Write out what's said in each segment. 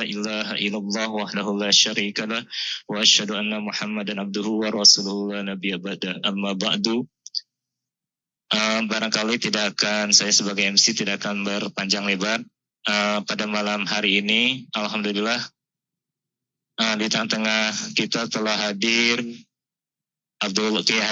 ilaha illallah wahdahu la syarika lah wa asyhadu anna Muhammadan abduhu wa rasuluhu la nabiyya ba'da. Amma ba'du. Barangkali saya sebagai MC tidak akan berpanjang lebar. Pada malam hari ini, alhamdulillah, di tengah-tengah kita telah hadir Bapak Kiai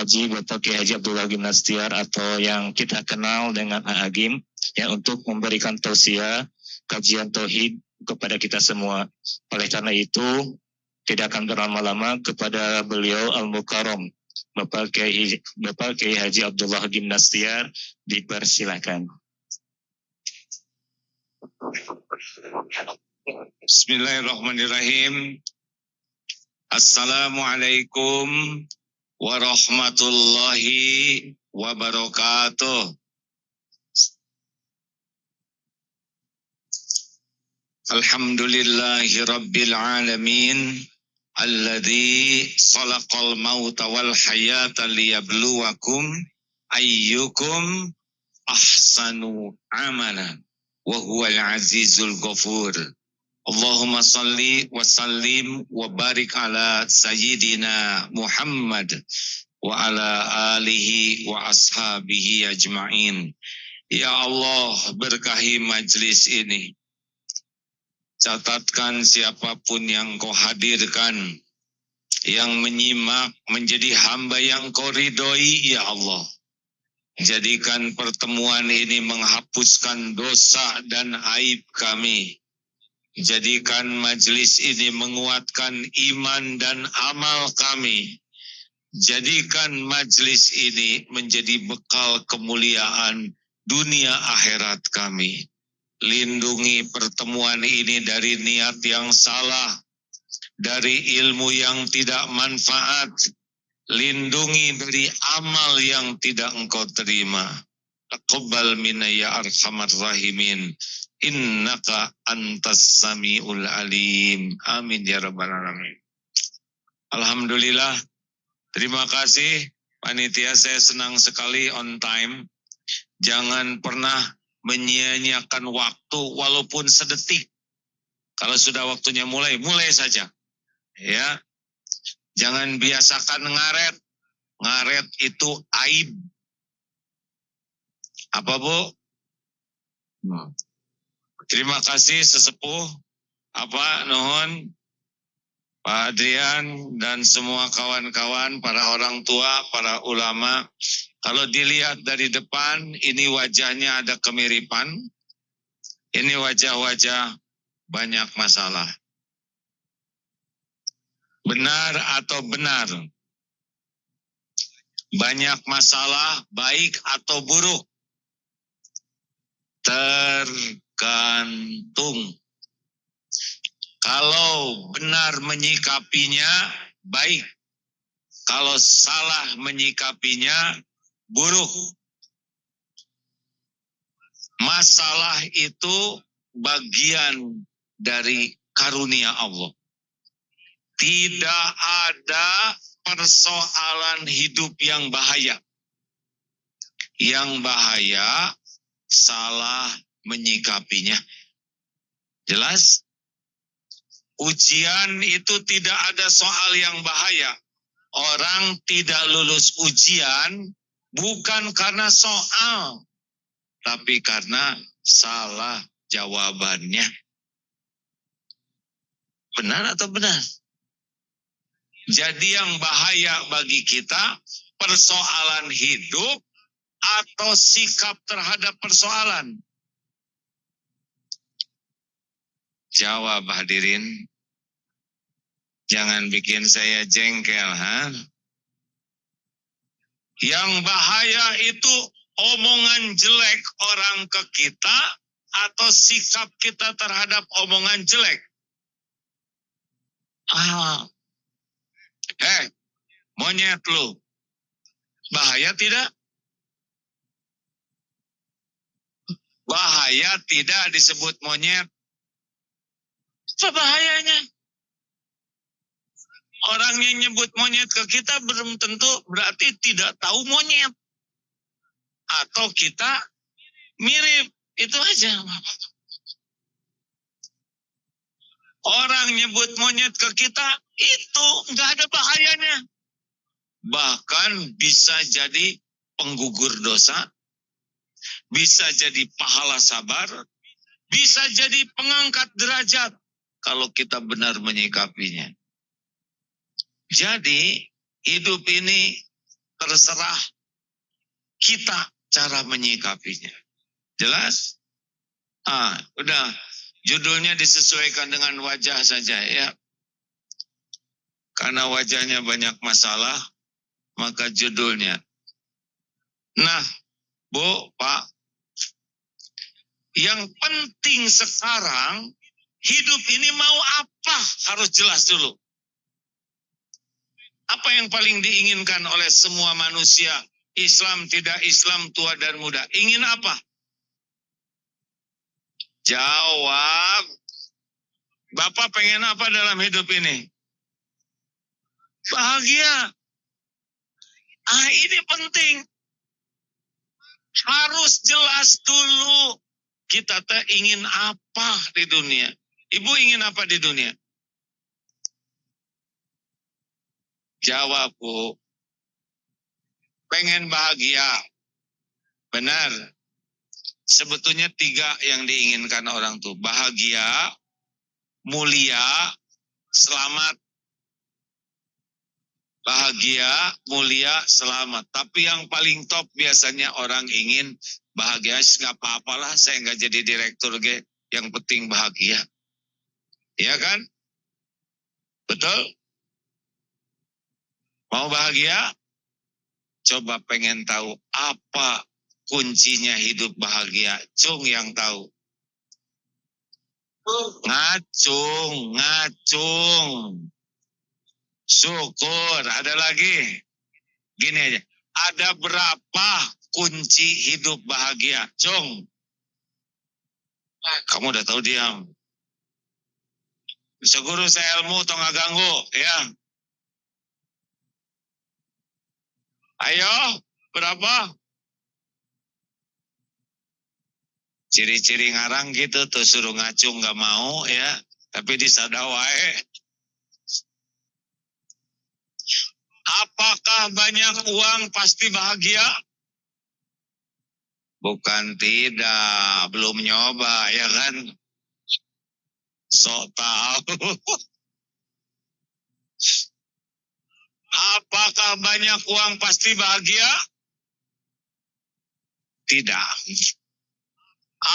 Haji Abdullah Agim Nastiar, atau yang kita kenal dengan Agim, ya, untuk memberikan tausiah kajian tauhid kepada kita semua. Oleh karena itu, tidak akan berlama-lama, kepada beliau Al-Mukarram Bapak Kiai Haji Abdullah Agim Nastiar dipersilakan. Bismillahirrahmanirrahim. Assalamualaikum warahmatullahi wabarakatuh. Alhamdulillahi rabbil alamin, alladzi khalaqal mauta wal hayata liyabluwakum ayyukum ahsanu amalan wa huwal azizul ghafur. Allahumma salli wa sallim wa barik ala sayyidina Muhammad wa ala alihi wa ashabihi ajma'in. Ya Allah, berkahi majlis ini. Catatkan siapapun yang kau hadirkan, yang menyimak, menjadi hamba yang kau ridhoi, ya Allah. Jadikan pertemuan ini menghapuskan dosa dan aib kami. Jadikan majlis ini menguatkan iman dan amal kami. Jadikan majlis ini menjadi bekal kemuliaan dunia akhirat kami. Lindungi pertemuan ini dari niat yang salah, dari ilmu yang tidak manfaat. Lindungi dari amal yang tidak engkau terima. Taqabbal minna ya arhamar rahimin. Innaka antas samiul alim. Amin ya rabbal alamin. Alhamdulillah. Terima kasih panitia, saya senang sekali on time. Jangan pernah menyia-nyiakan waktu walaupun sedetik. Kalau sudah waktunya mulai saja. Ya. Jangan biasakan ngaret. Ngaret itu aib. Apa, Bu? Terima kasih sesepuh, nuhun, Pak Adrian dan semua kawan-kawan, para orang tua, para ulama. Kalau dilihat dari depan, ini wajahnya ada kemiripan. Ini wajah-wajah banyak masalah. Benar atau benar? Banyak masalah, baik atau buruk? Tergantung. Kalau benar menyikapinya, baik. Kalau salah menyikapinya, buruk. Masalah itu bagian dari karunia Allah. Tidak ada persoalan hidup yang bahaya. Yang bahaya salah menyikapinya. Jelas? Ujian itu tidak ada soal yang bahaya. Orang tidak lulus ujian bukan karena soal, tapi karena salah jawabannya. Benar atau benar? Jadi yang bahaya bagi kita persoalan hidup atau sikap terhadap persoalan? Jawab hadirin. Jangan bikin saya jengkel, ha? Yang bahaya itu omongan jelek orang ke kita atau sikap kita terhadap omongan jelek. Monyet lu. Bahaya tidak? Bahaya tidak disebut monyet. Apa bahayanya? Orang yang nyebut monyet ke kita belum tentu berarti tidak tahu monyet. Atau kita mirip. Itu aja. Orang nyebut monyet ke kita, itu nggak ada bahayanya. Bahkan bisa jadi penggugur dosa, bisa jadi pahala sabar, bisa jadi pengangkat derajat kalau kita benar menyikapinya. Jadi hidup ini terserah kita cara menyikapinya. Jelas? Udah. Judulnya disesuaikan dengan wajah saja ya. Karena wajahnya banyak masalah, maka judulnya. Nah, Bu, Pak, yang penting sekarang, hidup ini mau apa harus jelas dulu. Apa yang paling diinginkan oleh semua manusia, Islam, tidak Islam, tua dan muda, ingin apa? Jawab. Bapak pengen apa dalam hidup ini? Bahagia. Ini penting. Harus jelas dulu. Kita ingin apa di dunia? Ibu ingin apa di dunia? Jawab, Bu. Pengen bahagia. Benar. Sebetulnya 3 yang diinginkan orang tuh. Bahagia, mulia, selamat. Bahagia, mulia, selamat. Tapi yang paling top biasanya orang ingin bahagia. Nggak apa-apalah, saya nggak jadi direktur, yang penting bahagia. Iya kan? Betul? Mau bahagia? Coba pengen tahu apa kuncinya hidup bahagia. Cung yang tahu. Ngacung. Syukur. Ada lagi? Gini aja. Ada berapa kunci hidup bahagia? Cung. Kamu udah tahu, diam. Bisa guru saya ilmu atau nggak ganggu, ya? Ayo, berapa? Ciri-ciri ngarang gitu tuh, suruh ngacung nggak mau, ya. Tapi disadawai. Apakah banyak uang pasti bahagia? Bukan tidak, belum nyoba, ya kan? Sok tahu. Apakah banyak uang pasti bahagia? Tidak.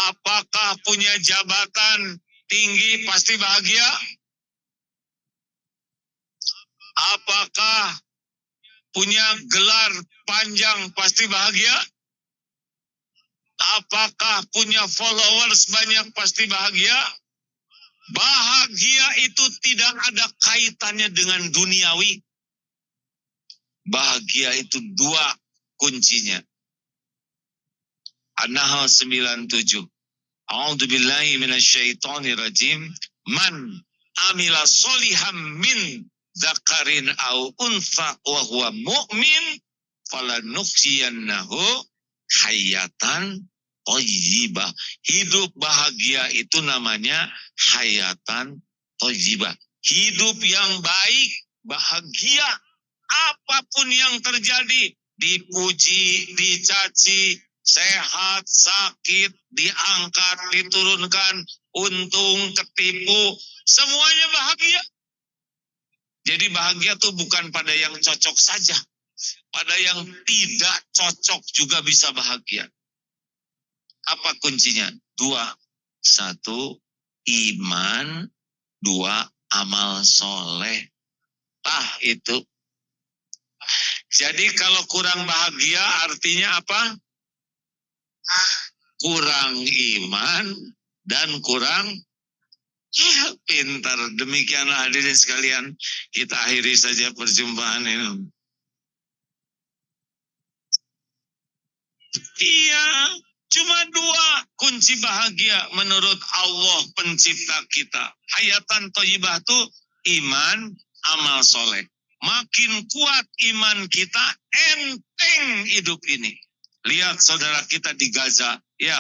Apakah punya jabatan tinggi pasti bahagia? Apakah punya gelar panjang pasti bahagia? Apakah punya followers banyak pasti bahagia? Bahagia itu tidak ada kaitannya dengan duniawi. Bahagia itu 2 kuncinya. An-Nahl 97. A'udzubillahi minasyaitonirrajim. Man amila solihan min dzakarin au untha wa huwa mu'min falanuhyiyannahu hayatan thayyibah. Hidup bahagia itu namanya hayatan thayyibah. Hidup yang baik, bahagia. Apapun yang terjadi, dipuji, dicaci, sehat, sakit, diangkat, diturunkan, untung, ketipu, semuanya bahagia. Jadi bahagia tuh bukan pada yang cocok saja. Pada yang tidak cocok juga bisa bahagia. Apa kuncinya? 2. 1, iman. 2, amal soleh. Itu. Jadi kalau kurang bahagia artinya apa? Kurang iman dan kurang pintar. Demikianlah hadirin sekalian, kita akhiri saja perjumpaan ini. Iya, cuma 2 kunci bahagia menurut Allah pencipta kita. Hayatan thayyibah itu iman, amal soleh. Makin kuat iman kita, enteng hidup ini. Lihat saudara kita di Gaza, ya,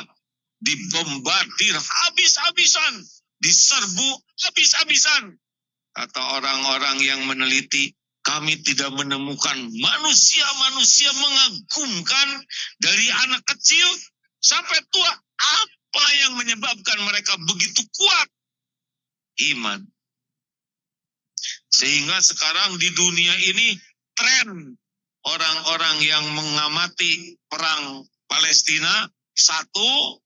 dibombardir habis-habisan. diserbu habis-habisan. Kata orang-orang yang meneliti, kami tidak menemukan manusia-manusia mengagumkan dari anak kecil sampai tua. Apa yang menyebabkan mereka begitu kuat? Iman. Sehingga sekarang di dunia ini tren orang-orang yang mengamati perang Palestina, satu,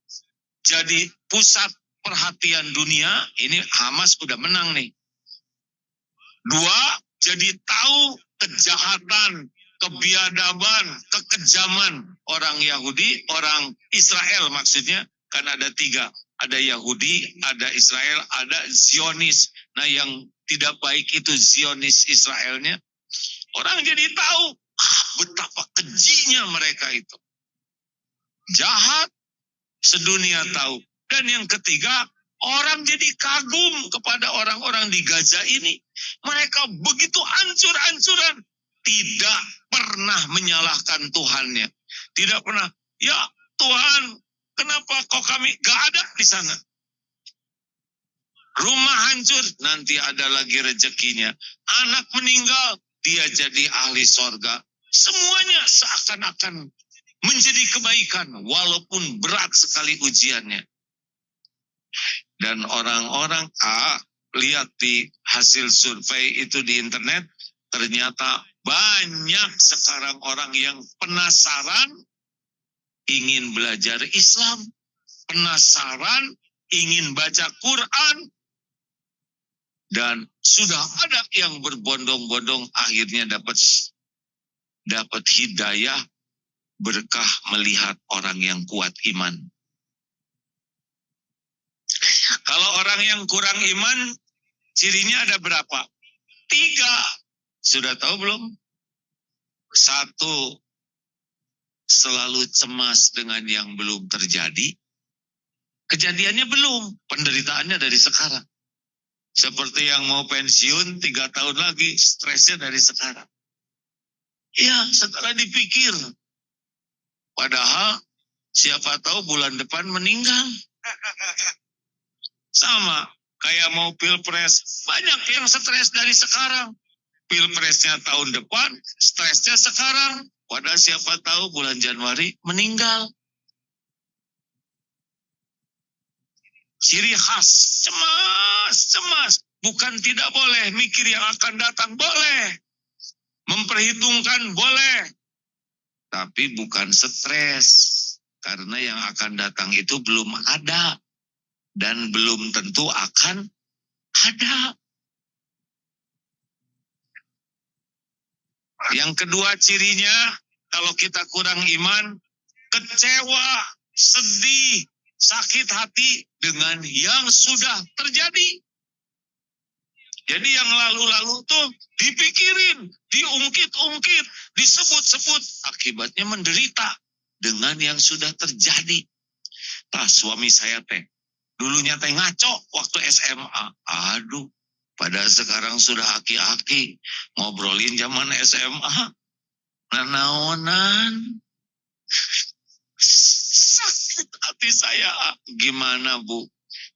jadi pusat perhatian dunia, ini Hamas udah menang nih. Dua, jadi tahu kejahatan, kebiadaban, kekejaman orang Yahudi, orang Israel maksudnya, kan ada tiga. Ada Yahudi, ada Israel, ada Zionis. Nah yang tidak baik itu Zionis Israelnya. Orang jadi tahu betapa kejinya mereka itu. Jahat, sedunia tahu. Dan yang ketiga, orang jadi kagum kepada orang-orang di Gaza ini. Mereka begitu ancur-ancuran. Tidak pernah menyalahkan Tuhannya. Tidak pernah, ya Tuhan, kenapa kok kami gak ada di sana? Rumah hancur, nanti ada lagi rezekinya. Anak meninggal, dia jadi ahli sorga. Semuanya seakan-akan menjadi kebaikan, walaupun berat sekali ujiannya. Dan orang-orang lihat di hasil survei itu di internet, ternyata banyak sekarang orang yang penasaran, ingin belajar Islam, penasaran, ingin baca Quran, dan sudah ada yang berbondong-bondong akhirnya dapat hidayah berkah melihat orang yang kuat iman. Kalau orang yang kurang iman, cirinya ada berapa? 3. Sudah tahu belum? 1, selalu cemas dengan yang belum terjadi. Kejadiannya belum, penderitaannya dari sekarang. Seperti yang mau pensiun 3 tahun lagi, stresnya dari sekarang. Ya, setelah dipikir. Padahal, siapa tahu bulan depan meninggal. Sama, kayak mau pilpres. Banyak yang stres dari sekarang. Pilpresnya tahun depan, stresnya sekarang. Padahal siapa tahu bulan Januari meninggal. Ciri khas, cemas. Bukan tidak boleh, mikir yang akan datang boleh. Memperhitungkan boleh. Tapi bukan stres. Karena yang akan datang itu belum ada. Dan belum tentu akan ada. Yang kedua cirinya, kalau kita kurang iman, kecewa, sedih, sakit hati dengan yang sudah terjadi. Jadi yang lalu-lalu tuh dipikirin, diungkit-ungkit, disebut-sebut, akibatnya menderita dengan yang sudah terjadi. Suami saya dulunya ngaco waktu SMA. Aduh, pada sekarang sudah aki-aki, ngobrolin zaman SMA. Nanaonan. Sakit hati saya. Gimana Bu?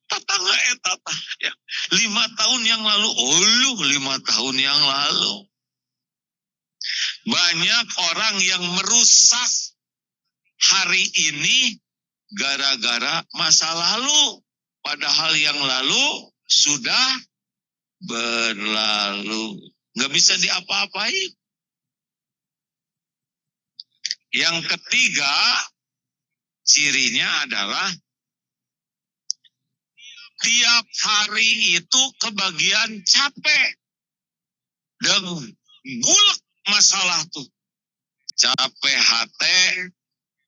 Tetangga etata ya. 5 tahun yang lalu. 5 tahun yang lalu. Banyak orang yang merusak hari ini gara-gara masa lalu. Padahal yang lalu sudah berlalu. Nggak bisa diapa-apain. Yang ketiga, cirinya adalah tiap hari itu kebagian capek. Dan gulek masalah tuh. Capek hati,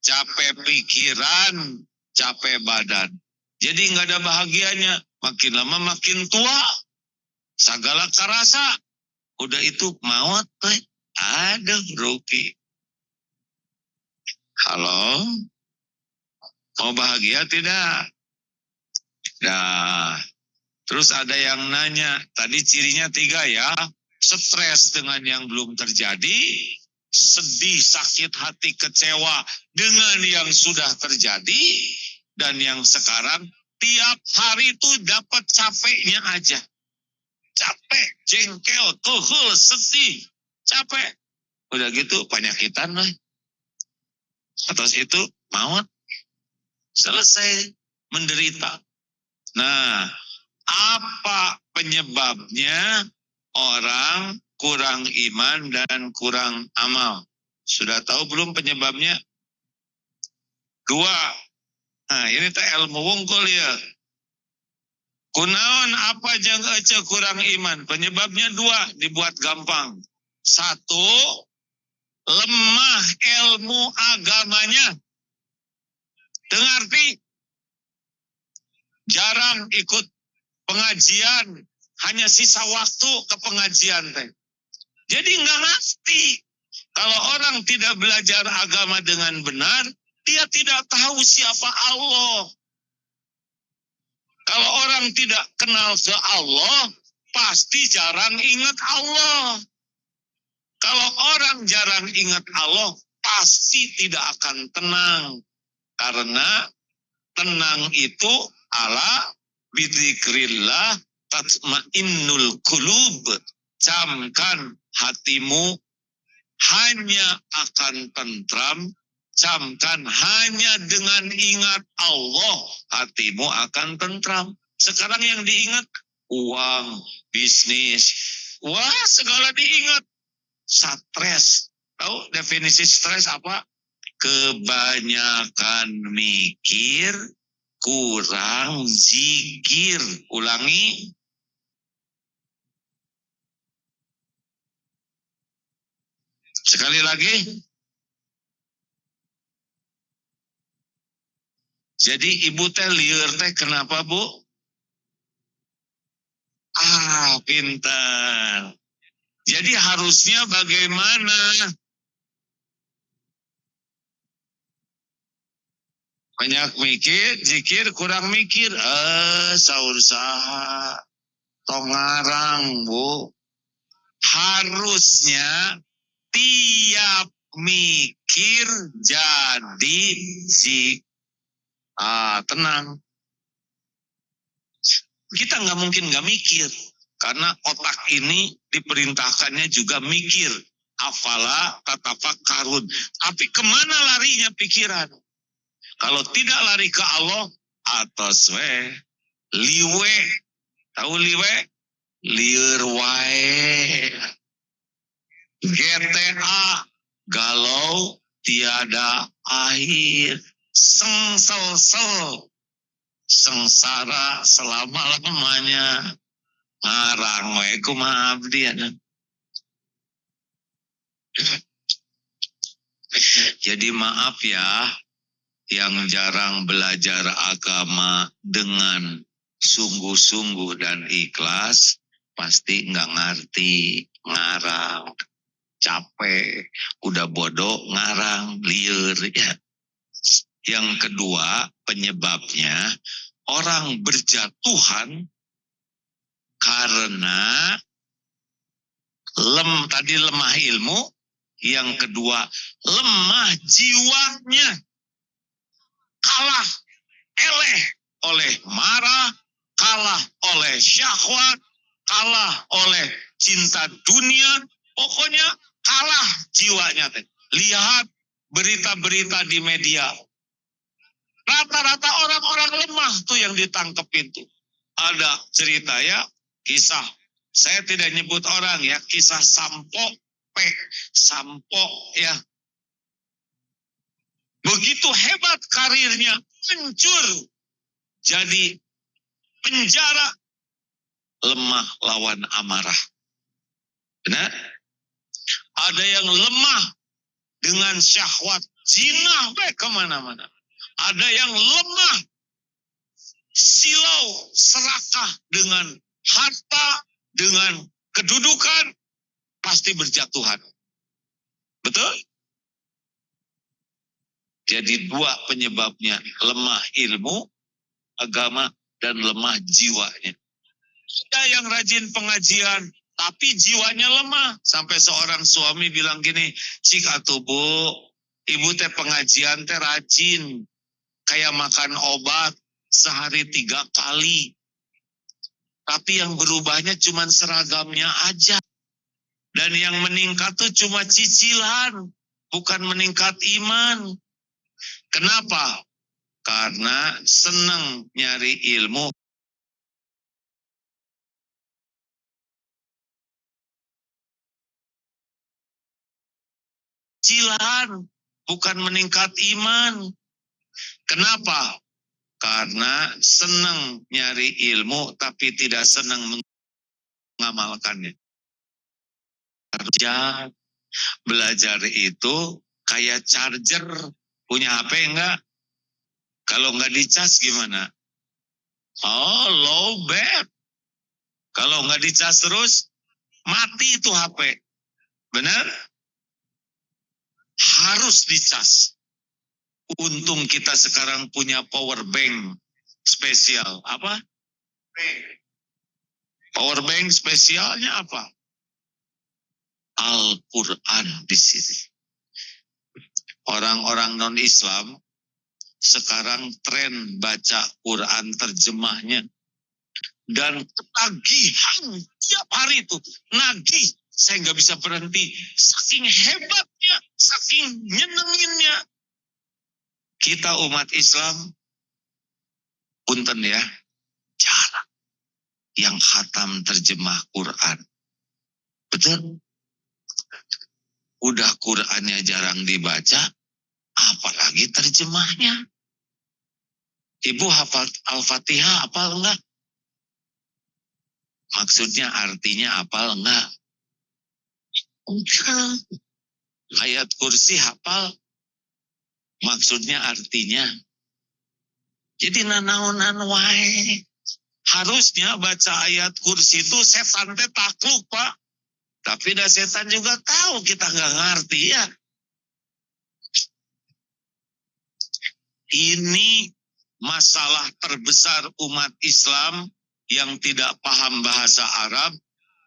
capek pikiran, capek badan. Jadi nggak ada bahagianya. Makin lama makin tua. Segala karasa. Udah itu maut. Aduh rugi. Halo? Mau bahagia tidak? Nah, terus ada yang nanya. Tadi cirinya 3 ya. Stres dengan yang belum terjadi. Sedih, sakit hati, kecewa dengan yang sudah terjadi. Dan yang sekarang tiap hari itu dapat capeknya aja. Capek, jengkel, kehul, sedih, capek. Udah gitu penyakitan lah. Atas itu maut. Selesai menderita. Nah, apa penyebabnya orang kurang iman dan kurang amal? Sudah tahu belum penyebabnya? 2. Nah, ini teh ilmu wungkul ya. Kunaon apa jang aja kurang iman? Penyebabnya 2, dibuat gampang. 1, lemah ilmu agamanya. Dengarti, jarang ikut pengajian, hanya sisa waktu ke pengajian teh. Jadi nggak ngerti. Kalau orang tidak belajar agama dengan benar, dia tidak tahu siapa Allah. Kalau orang tidak kenal ke Allah, pasti jarang ingat Allah. Kalau orang jarang ingat Allah, pasti tidak akan tenang. Karena tenang itu ala bidzikrillah tatmainnul qulub. Camkan hatimu hanya akan tentram. Camkan hanya dengan ingat Allah, hatimu akan tentram. Sekarang yang diingat uang, bisnis, wah segala diingat. Stres. Tahu definisi stres apa? Kebanyakan mikir, kurang zikir. Ulangi. Sekali lagi. Jadi ibu teh lieur teh kenapa, Bu? Pintar. Jadi harusnya bagaimana? Banyak mikir, zikir, kurang mikir. Saur saha. Tongarang, Bu. Harusnya tiap mikir jadi zikir. Tenang. Kita nggak mungkin nggak mikir. Karena otak ini diperintahkannya juga mikir. Afala tatafakkarun. Tapi kemana larinya pikiran? Kalau tidak lari ke Allah, atas liwe. Tahu liwe? Lieur wae. GTA, galau tiada akhir. Sengsel, sengsara selama-lamanya. Ngarang we kumaha abdi. Jadi maaf ya, yang jarang belajar agama dengan sungguh-sungguh dan ikhlas, pasti nggak ngerti, ngarang, capek, udah bodoh, ngarang, liur. Ya. Yang kedua, penyebabnya orang berjatuhan karena tadi lemah ilmu. Yang kedua, lemah jiwanya. Kalah eleh oleh marah, kalah oleh syahwat, kalah oleh cinta dunia, pokoknya kalah jiwanya. Lihat berita-berita di media. Rata-rata orang-orang lemah tuh yang ditangkap itu. Ada cerita ya, kisah. Saya tidak nyebut orang ya, kisah Sampo ya. Begitu hebat karirnya, hancur. Jadi penjara, lemah lawan amarah. Benar? Ada yang lemah dengan syahwat, zina kemana-mana. Ada yang lemah, silau, serakah dengan harta, dengan kedudukan, pasti berjatuhan. Betul? Jadi 2 penyebabnya, lemah ilmu, agama, dan lemah jiwanya. Ada yang rajin pengajian, tapi jiwanya lemah. Sampai seorang suami bilang gini, cik atuh Bu, ibu teh pengajian teh rajin, kayak makan obat, sehari 3 kali. Tapi yang berubahnya cuma seragamnya aja. Dan yang meningkat tuh cuma cicilan, bukan meningkat iman. Kenapa? Karena senang nyari ilmu. Cicilan, bukan meningkat iman. Kenapa? Karena senang nyari ilmu tapi tidak senang mengamalkannya. Belajar itu kayak charger. Punya HP enggak? Kalau enggak dicas gimana? Oh, low bat. Kalau enggak dicas terus, mati itu HP. Benar? Harus dicas. Untung kita sekarang punya power bank spesial. Apa? Power bank spesialnya apa? Al-Quran di sini. Orang-orang non-Islam sekarang tren baca Quran terjemahnya. Dan ketagihan tiap hari itu. Nagih. Saya nggak bisa berhenti. Saking hebatnya, saking nyenenginnya. Kita umat Islam, punten ya, jarang yang khatam terjemah Quran. Betul? Udah Qurannya jarang dibaca, apalagi terjemahnya. Ibu hafal Al-Fatihah hafal enggak? Maksudnya artinya hafal enggak? Enggak. Ayat kursi hafal? Maksudnya artinya. Jadi nanaonan wae. Harusnya baca ayat kursi itu setan teh takluk, Pak. Tapi dah setan juga tahu kita nggak ngerti ya. Ini masalah terbesar umat Islam yang tidak paham bahasa Arab,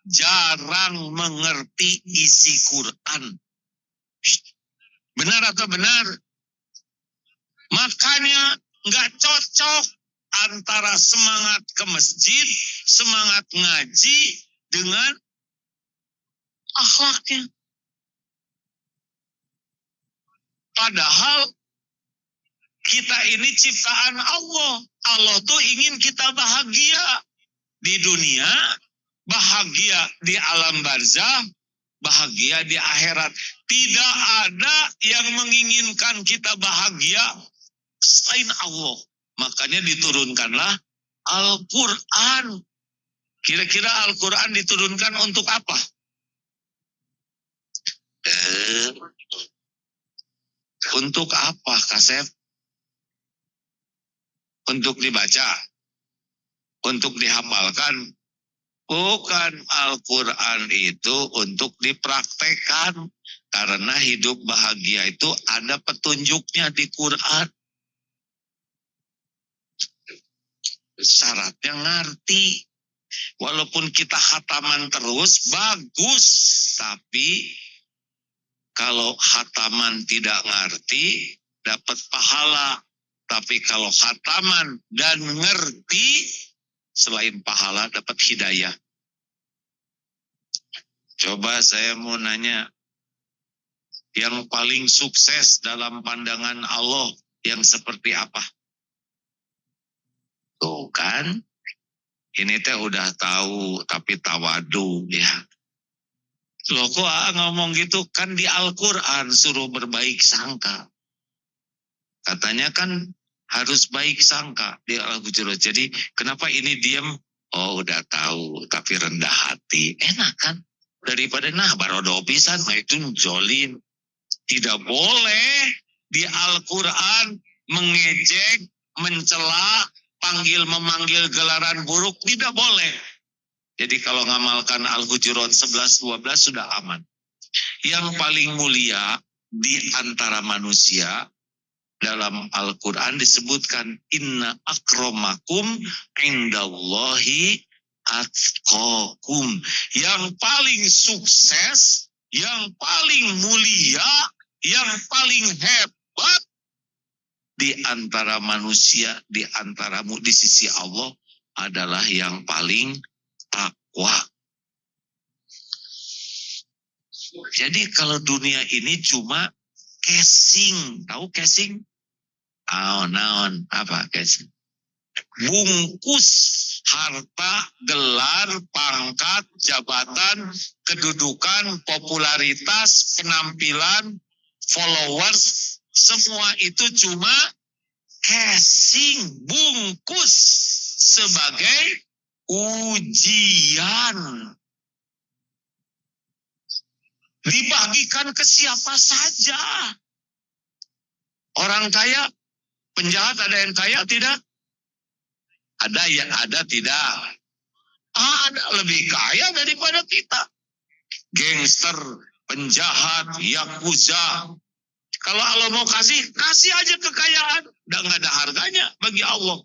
jarang mengerti isi Quran. Benar atau benar? Makanya nggak cocok antara semangat ke masjid, semangat ngaji dengan akhlaknya. Padahal kita ini ciptaan Allah. Allah tuh ingin kita bahagia di dunia, bahagia di alam barzah, bahagia di akhirat. Tidak ada yang menginginkan kita bahagia selain Allah. Makanya diturunkanlah Al-Quran. Kira-kira Al-Quran diturunkan untuk apa? Untuk apa, Kasep? Untuk dibaca? Untuk dihafalkan? Bukan. Al-Quran itu untuk dipraktekkan. Karena hidup bahagia itu ada petunjuknya di Quran. Syaratnya ngerti. Walaupun kita khataman terus, bagus. Tapi kalau khataman tidak ngerti, dapat pahala. Tapi kalau khataman dan ngerti, selain pahala dapat hidayah. Coba saya mau nanya, yang paling sukses dalam pandangan Allah yang seperti apa? Tuh kan, ini teh udah tahu tapi tawadu ya. Loh kok ngomong gitu? Kan di Al-Quran suruh berbaik sangka. Katanya kan harus baik sangka di Al-Hujurat. Jadi kenapa ini diam? Oh udah tahu tapi rendah hati. Enak kan? Daripada barodo pisan itu jolim. Tidak boleh di Al-Quran mengejek, mencela, panggil memanggil gelaran buruk, tidak boleh. Jadi kalau ngamalkan Al-Hujurat 11-12 sudah aman. Yang paling mulia di antara manusia dalam Al-Quran disebutkan inna akramakum indallahi atqakum. Yang paling sukses, yang paling mulia, yang paling hebat di antara manusia, di antaramu di sisi Allah adalah yang paling takwa. Jadi kalau dunia ini cuma casing, tahu casing? Naon, apa casing? Bungkus harta, gelar, pangkat, jabatan, kedudukan, popularitas, penampilan, followers, semua itu cuma casing, bungkus sebagai ujian. Dibagikan ke siapa saja. Orang kaya, penjahat ada yang kaya tidak? Ada yang ada tidak? Ada lebih kaya daripada kita. Gangster, penjahat, yakuza. Kalau Allah mau kasih aja kekayaan. Nggak ada harganya bagi Allah.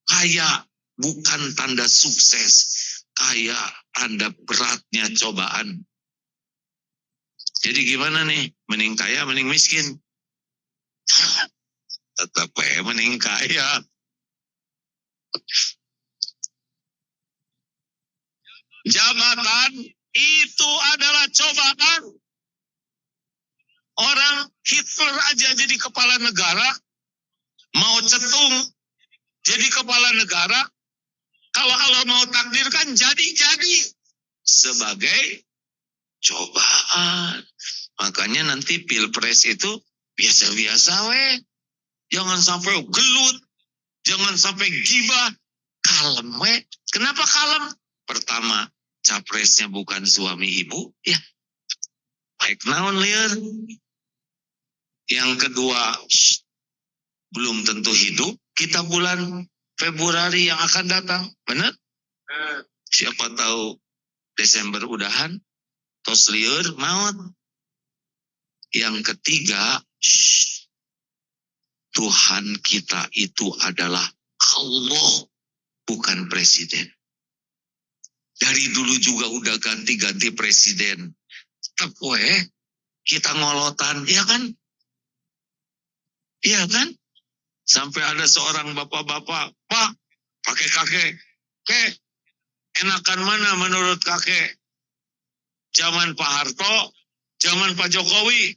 Kaya bukan tanda sukses. Kaya tanda beratnya cobaan. Jadi gimana nih? Mending kaya, mending miskin? Tetap mending kaya. Jabatan itu adalah cobaan. Orang Hitler aja jadi kepala negara, Mao Zedong jadi kepala negara, kalau Allah mau takdirkan jadi sebagai cobaan. Makanya nanti pilpres itu biasa-biasa weh. Jangan sampai gelut, jangan sampai gibah, kalem weh. Kenapa kalem? Pertama, capresnya bukan suami ibu, ya. Baik naon liar. Yang kedua, belum tentu hidup kita bulan Februari yang akan datang, benar? Siapa tahu Desember udahan, tos liar maut. Yang ketiga, Tuhan kita itu adalah Allah, bukan presiden. Dari dulu juga udah ganti-ganti presiden. Tetap kita ngolotan, ya kan? Iya kan? Sampai ada seorang bapak-bapak, Pak, pakai kakek, enakan mana menurut kakek? Zaman Pak Harto, zaman Pak Jokowi?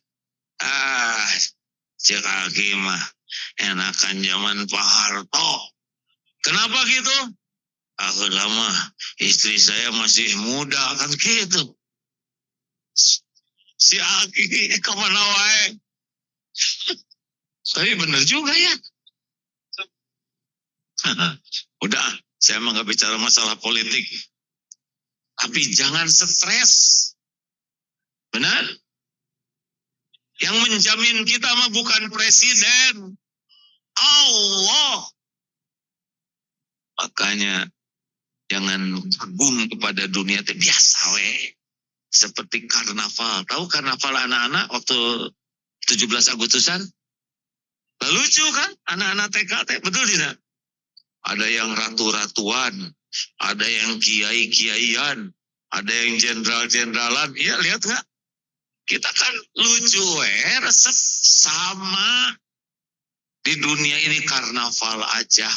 Cek kaki mah, enakan zaman Pak Harto. Kenapa gitu? Aku lama, istri saya masih muda, kan gitu. Si Aki kemana wae? Tapi benar juga ya. Udah, saya emang gak bicara masalah politik. Tapi jangan stres. Benar? Yang menjamin kita mah bukan presiden. Allah. Makanya jangan kagum kepada dunia itu biasa weh. Seperti karnaval. Tahu karnaval anak-anak waktu 17 Agustusan? Lucu kan? Anak-anak TK, betul tidak? Ada yang ratu-ratuan, ada yang kiai-kiaian, ada yang jenderal-jeneralan. Iya, lihat nggak? Kita kan lucu resep sama. Di dunia ini karnaval aja.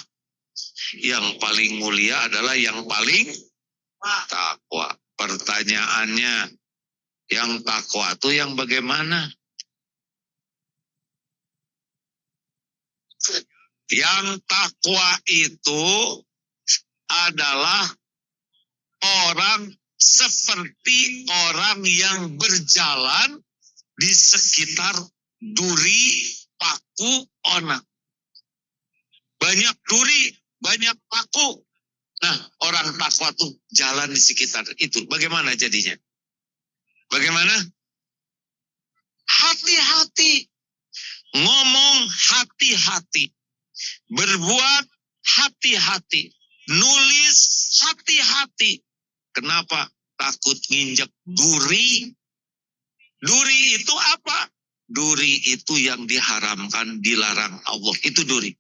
Yang paling mulia adalah yang paling takwa. Pertanyaannya, yang takwa itu yang bagaimana? Yang takwa itu adalah orang seperti orang yang berjalan di sekitar duri, paku, onak. Banyak duri, banyak paku. Nah, orang takwa tuh jalan di sekitar itu. Bagaimana jadinya? Bagaimana? Hati-hati. Ngomong hati-hati. Berbuat hati-hati. Nulis hati-hati. Kenapa? Takut nginjek duri. Duri itu apa? Duri itu yang diharamkan, dilarang Allah. Itu duri.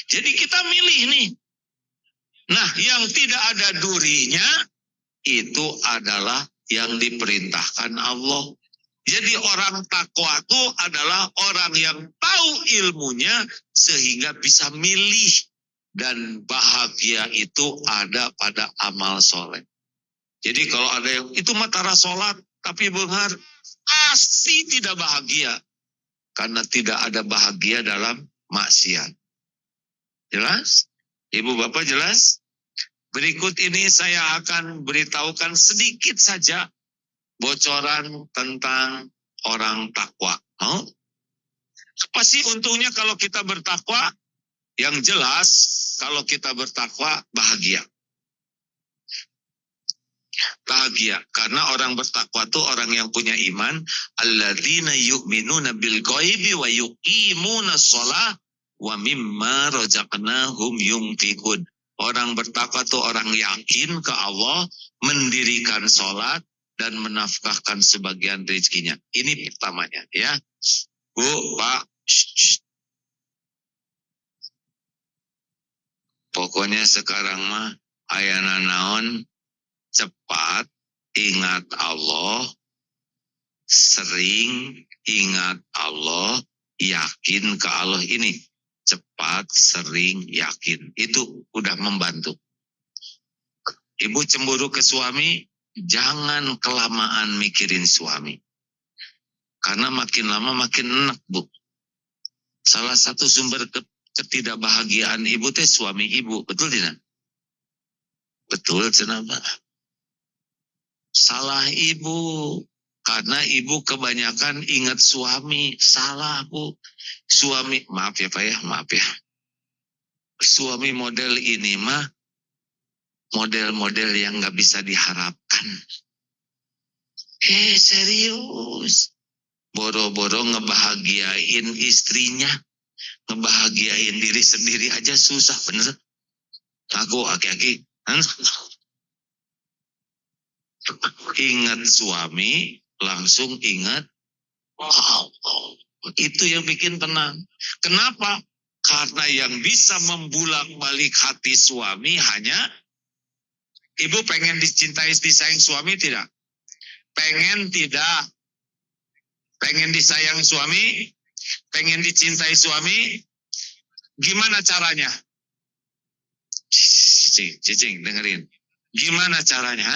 Jadi kita milih nih. Nah, yang tidak ada durinya, itu adalah yang diperintahkan Allah. Jadi orang takwa itu adalah orang yang tahu ilmunya sehingga bisa milih. Dan bahagia itu ada pada amal soleh. Jadi kalau ada yang itu matara sholat tapi benghar, pasti tidak bahagia. Karena tidak ada bahagia dalam maksiat. Jelas? Ibu bapak jelas? Berikut ini saya akan beritahukan sedikit saja bocoran tentang orang takwa. Apa sih untungnya kalau kita bertakwa? Yang jelas kalau kita bertakwa bahagia. Bahagia karena orang bertakwa itu orang yang punya iman. Alladzina yu'minuna bil ghaibi wa yuqimuna shalah wa mimma razaqnahum yunfiqun. Orang bertakwa itu orang yakin ke Allah, mendirikan sholat dan menafkahkan sebagian rezekinya. Ini pertamanya ya. Bu, Pak, pokoknya sekarang mah ayana naon cepat ingat Allah, sering ingat Allah, yakin ke Allah. Ini cepat, sering, yakin. Itu udah membantu. Ibu cemburu ke suami, jangan kelamaan mikirin suami. Karena makin lama makin enak, Bu. Salah satu sumber ketidakbahagiaan ibu teh suami ibu. Betul tidak? Betul, kenapa? Salah ibu. Karena ibu kebanyakan ingat suami. Salah, Bu. Suami, maaf ya Pak ya, maaf ya. Suami model ini mah model-model yang gak bisa diharapkan. Serius. Boro-boro ngebahagiain istrinya. Ngebahagiain diri sendiri aja susah, bener. Aku aki-aki. Ingat suami, langsung ingat Allah. Itu yang bikin tenang. Kenapa? Karena yang bisa membulak-balik hati suami hanya ibu pengen dicintai, disayang suami tidak? Pengen tidak? Pengen disayang suami? Pengen dicintai suami? Gimana caranya? Cicing, dengerin. Gimana caranya?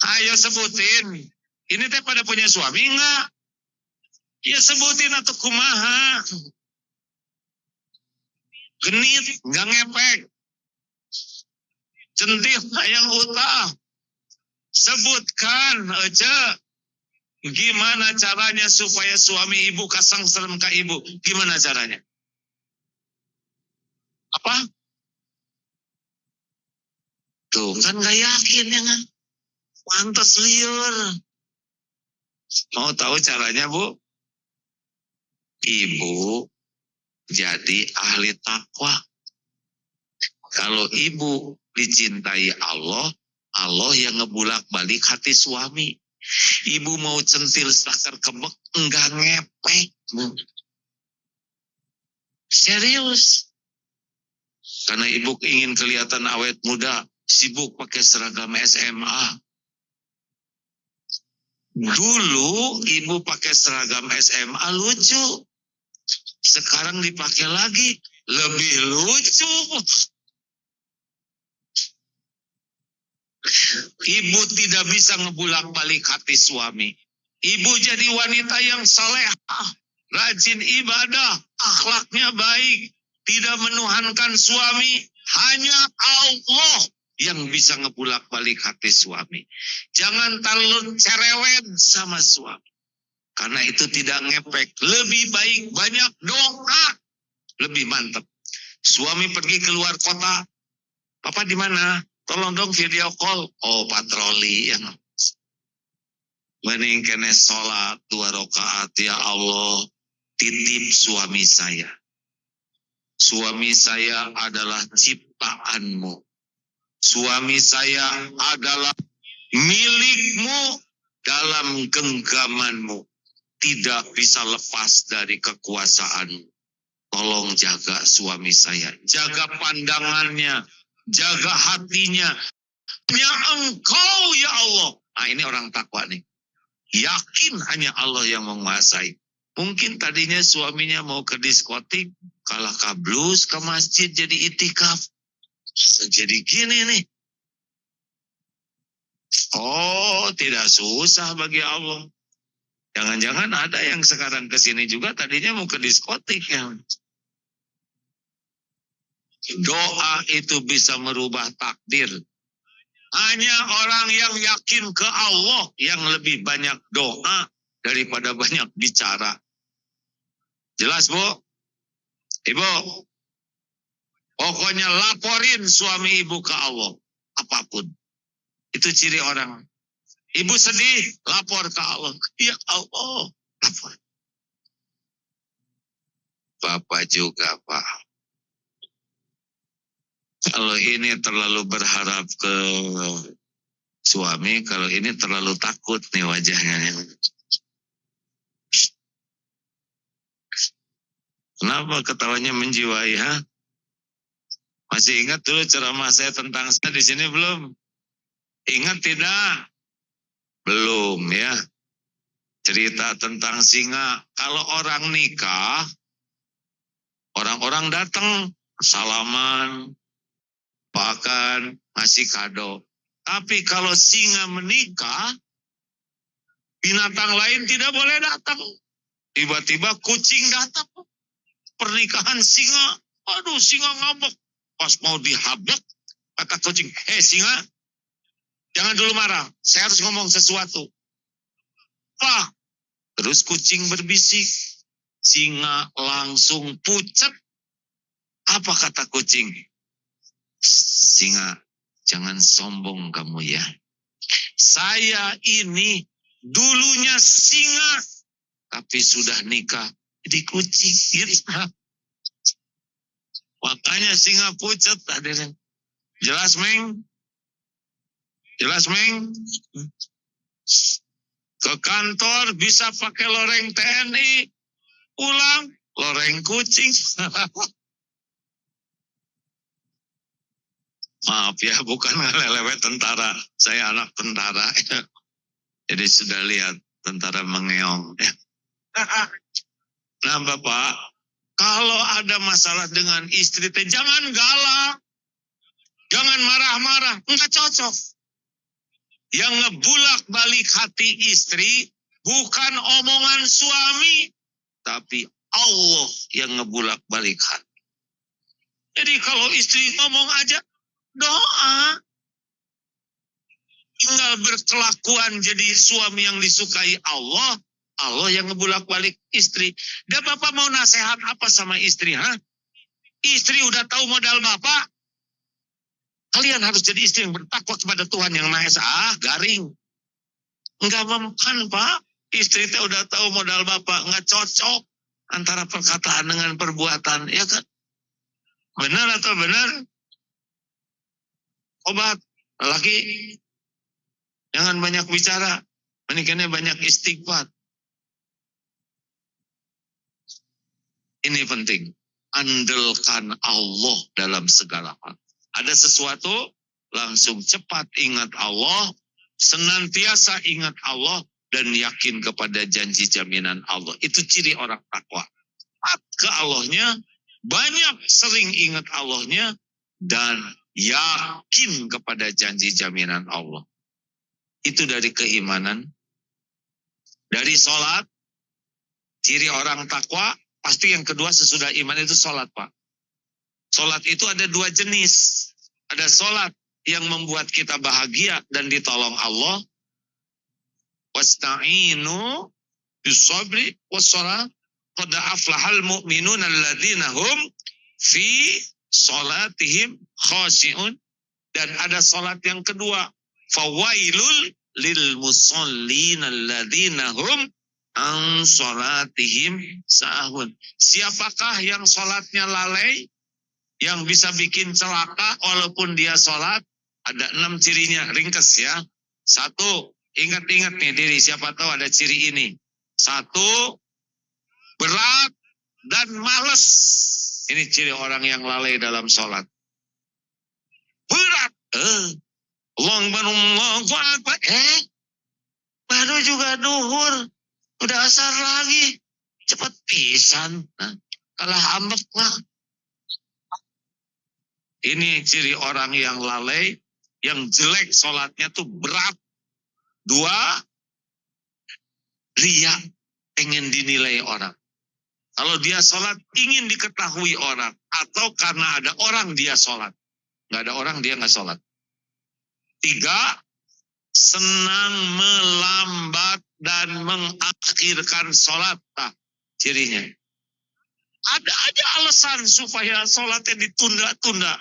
Ayo sebutin. Ini teh pada punya suami enggak? Ya sebutin atau kumaha. Genit, enggak ngepek. Centil yang utah. Sebutkan aja. Gimana caranya supaya suami ibu kasang serem ke ibu? Gimana caranya? Apa? Tuh kan gak yakin ya kan? Pantas liur. Mau tahu caranya, Bu? Ibu jadi ahli takwa. Kalau ibu dicintai Allah, Allah yang ngebulak-balik hati suami. Ibu mau centil sakar kebek, enggak ngepek. Serius. Karena ibu ingin kelihatan awet muda, sibuk pakai seragam SMA. Dulu ibu pakai seragam SMA lucu. Sekarang dipakai lagi, lebih lucu. Ibu tidak bisa ngebulak-balik hati suami. Ibu jadi wanita yang salehah, rajin ibadah, akhlaknya baik, tidak menuhankan suami. Hanya Allah yang bisa ngebulak-balik hati suami. Jangan terlalu cerewet sama suami. Karena itu tidak ngepek. Lebih baik banyak doa. Lebih mantap. Suami pergi keluar kota. Papa di mana? Tolong dong video call. Oh, patroli yang mending kene sholat 2 rakaat. Ya Allah, titip suami saya. Suami saya adalah ciptaanmu. Suami saya adalah milikmu dalam genggamanmu. Tidak bisa lepas dari kekuasaanmu. Tolong jaga suami saya. Jaga pandangannya. Jaga hatinya. Hanya Engkau ya Allah. Nah ini orang takwa nih. Yakin hanya Allah yang menguasai. Mungkin tadinya suaminya mau ke diskotik, kalah kablus ke masjid jadi itikaf. Jadi gini nih. Oh, tidak susah bagi Allah. Jangan-jangan ada yang sekarang ke sini juga tadinya mau ke diskotik ya. Doa itu bisa merubah takdir. Hanya orang yang yakin ke Allah yang lebih banyak doa daripada banyak bicara. Jelas, Bu? Ibu, pokoknya laporin suami ibu ke Allah. Apapun. Itu ciri orang. Ibu sedih, lapor ke Allah. Ya Allah, lapor. Bapak juga, Pak. Kalau ini terlalu berharap ke suami, kalau ini terlalu takut nih wajahnya. Kenapa ketawanya menjiwai, ha? Masih ingat dulu ceramah saya tentang saya di sini belum? Ingat tidak? Belum ya. Cerita tentang singa. Kalau orang nikah, orang-orang datang, salaman, bahkan ngasih kado. Tapi kalau singa menikah, binatang lain tidak boleh datang. Tiba-tiba kucing datang. Pernikahan singa. Aduh, singa ngambek. Pas mau dihabek, kata kucing, singa, jangan dulu marah. Saya harus ngomong sesuatu. Wah, terus kucing berbisik. Singa langsung pucat. Apa kata kucing? Singa, jangan sombong kamu ya. Saya ini dulunya singa, tapi sudah nikah jadi kucing. Makanya singa pucat. Jelas, Meng? Jelas, Meng? Ke kantor bisa pakai loreng TNI, pulang loreng kucing. Maaf ya, bukan ngelelewet tentara. Saya anak tentara. Jadi sudah lihat tentara mengeong. Nah, Bapak, kalau ada masalah dengan istri, jangan galak. Jangan marah-marah. Enggak cocok. Yang ngebulak balik hati istri bukan omongan suami, tapi Allah yang ngebulak balik hati. Jadi kalau istri ngomong aja, doa. Tinggal berkelakuan jadi suami yang disukai Allah, Allah yang ngebulak balik istri. Dan Bapak mau nasihat apa sama istri? Istri udah tahu modal Bapak. Kalian harus jadi istri yang bertakwa kepada Tuhan yang Maha Esa. Garing. Enggak mempan, Pak. Istri teh udah tahu modal Bapak. Enggak cocok antara perkataan dengan perbuatan. Ya kan? Benar atau benar? Obat. Laki. Jangan banyak bicara. Menikahnya banyak istighfar. Ini penting. Andalkan Allah dalam segala hal. Ada sesuatu, langsung cepat ingat Allah, senantiasa ingat Allah, dan yakin kepada janji jaminan Allah. Itu ciri orang takwa. Taat ke Allahnya, banyak sering ingat Allahnya, dan yakin kepada janji jaminan Allah. Itu dari keimanan. Dari sholat, ciri orang takwa, pasti yang kedua sesudah iman itu sholat, Pak. Sholat itu ada dua jenis. Ada sholat yang membuat kita bahagia dan ditolong Allah. Wasta'inu bisabri wassalah. Qad aflahal mu'minun alladzina hum fi sholatihim khashi'un. Dan ada sholat yang kedua. Fawailul lil musallin alladzina hum an sholatihim sahun. Siapakah yang sholatnya lalai? Yang bisa bikin celaka walaupun dia sholat, ada 6 cirinya, ringkes ya. 1, ingat-ingat nih diri, siapa tahu ada ciri ini. 1, berat dan males. Ini ciri orang yang lalai dalam sholat. Berat. baru juga duhur, udah asar lagi. Cepat pisan. Nah, kalah ambek lah. Ini ciri orang yang lalai, yang jelek sholatnya tuh berat. 2, ria, pengen dinilai orang. Kalau dia sholat, ingin diketahui orang. Atau karena ada orang dia sholat. Nggak ada orang dia nggak sholat. 3, senang melambat dan mengakhirkan sholat. Nah, cirinya. Ada aja alasan supaya sholatnya ditunda-tunda.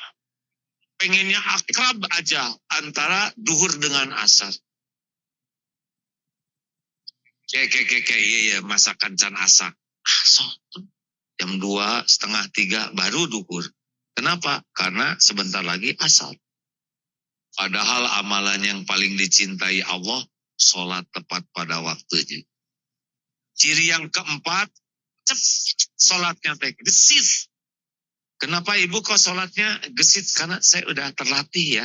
Pengennya akrab aja antara duhur dengan asar. Iya, masakan can asak. Jam 2, setengah 3 baru duhur. Kenapa? Karena sebentar lagi asar. Padahal amalan yang paling dicintai Allah, sholat tepat pada waktunya. Ciri yang keempat, sholatnya gesit. Kenapa ibu kok sholatnya gesit? Karena saya udah terlatih ya.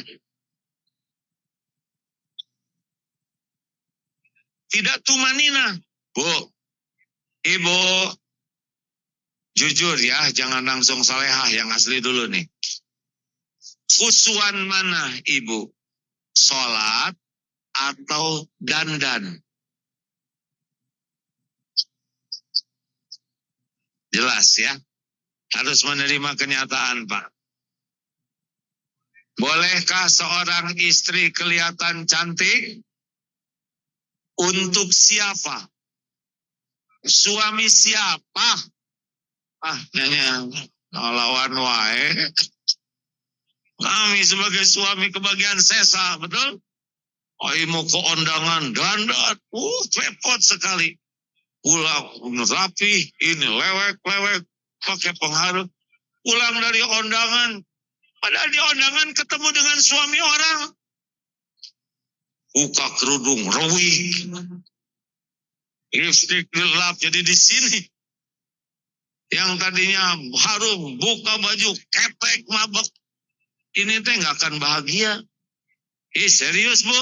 Tidak tumanina. Bu, ibu, jujur ya, jangan langsung salehah, yang asli dulu nih. Khusuan mana ibu? Sholat atau dandan? Jelas ya. Harus menerima kenyataan, Pak. Bolehkah seorang istri kelihatan cantik? Untuk siapa? Suami siapa? Lawan wae. Kami sebagai suami kebagian sesa, betul? Mau ke undangan dandan, repot sekali. Pulang rapi, ini lewek-lewek, pakai pengharum. Pulang dari undangan, padahal di undangan ketemu dengan suami orang. Buka kerudung, rewik. Lipstick gelap, jadi di sini. Yang tadinya harum, buka baju, ketek, mabek. Ini teh nggak akan bahagia. Serius bu?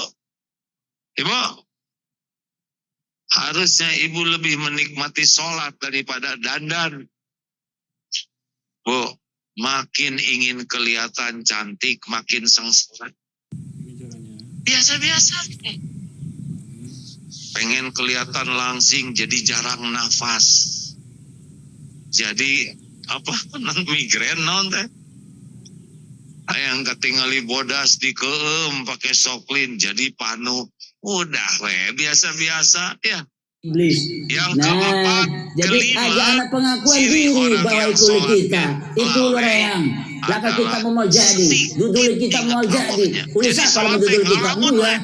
Ibu? Harusnya ibu lebih menikmati sholat daripada dandan. Bu, makin ingin kelihatan cantik, makin sengsara. Biasa-biasa. Pengen kelihatan langsing, jadi jarang nafas. Jadi, migren non teh. Yang ketinggali bodas di keem pakai soklin, jadi panu. Udah biasa-biasa ya. Iblis. Yang keempat, jadi ada anak pengakuan diri bahwa itu kita. Itu orang. Laka kita mau jadi, duduk kita mau jadi. Ulisan kalau duduk kita ya.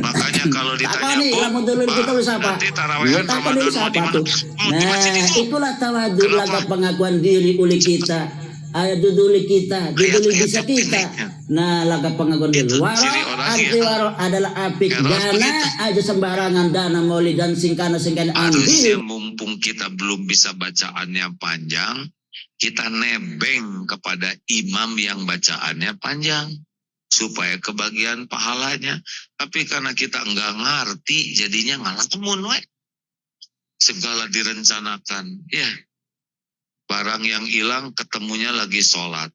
Makanya kalau ditanya nanti tarawehan Ramadan mau di mana? Nah, itulah tawadhu, laka pengakuan diri uli kita. Ada duduk kita, duduk bisa kita. Nah, laka pengakuan diri. Arti waro adalah apik dana aja sembarangan dana mauli dan singkana harusnya mumpung kita belum bisa bacaannya panjang, kita nebeng kepada imam yang bacaannya panjang supaya kebagian pahalanya. Tapi karena kita enggak ngerti, jadinya ngalamun we. Segala direncanakan, ya. Barang yang hilang ketemunya lagi sholat.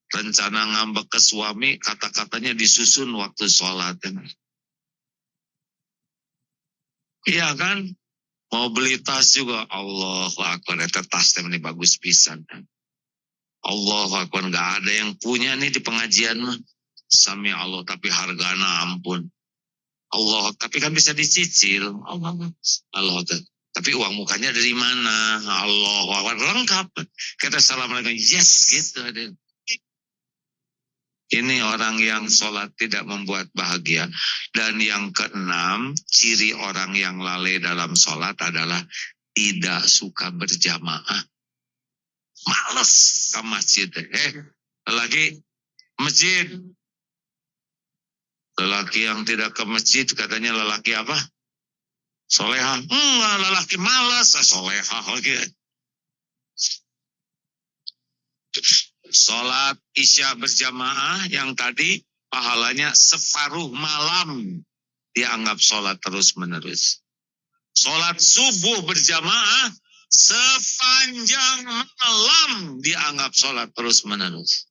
Rencana ngambek ke suami, kata-katanya disusun waktu sholat. Iya kan? Mau beli tas juga, Allahu Akbar, tas ini bagus pisan. Allahu Akbar, nggak ada yang punya nih di pengajian mah. Sami Allah, tapi hargana ampun. Allah, tapi kan bisa dicicil. Allah. Tapi uang mukanya dari mana? Allah, lengkap. Kata assalamualaikum, yes gitu. Ini orang yang sholat tidak membuat bahagia. Dan yang keenam, ciri orang yang lalai dalam sholat adalah tidak suka berjamaah. Males ke masjid. Lagi masjid. Lelaki yang tidak ke masjid katanya lelaki apa? Solehah. Lelaki malas. Solehah lagi. Sholat isya berjamaah yang tadi pahalanya separuh malam. dianggap sholat terus-menerus. Sholat subuh berjamaah sepanjang malam dianggap sholat terus-menerus.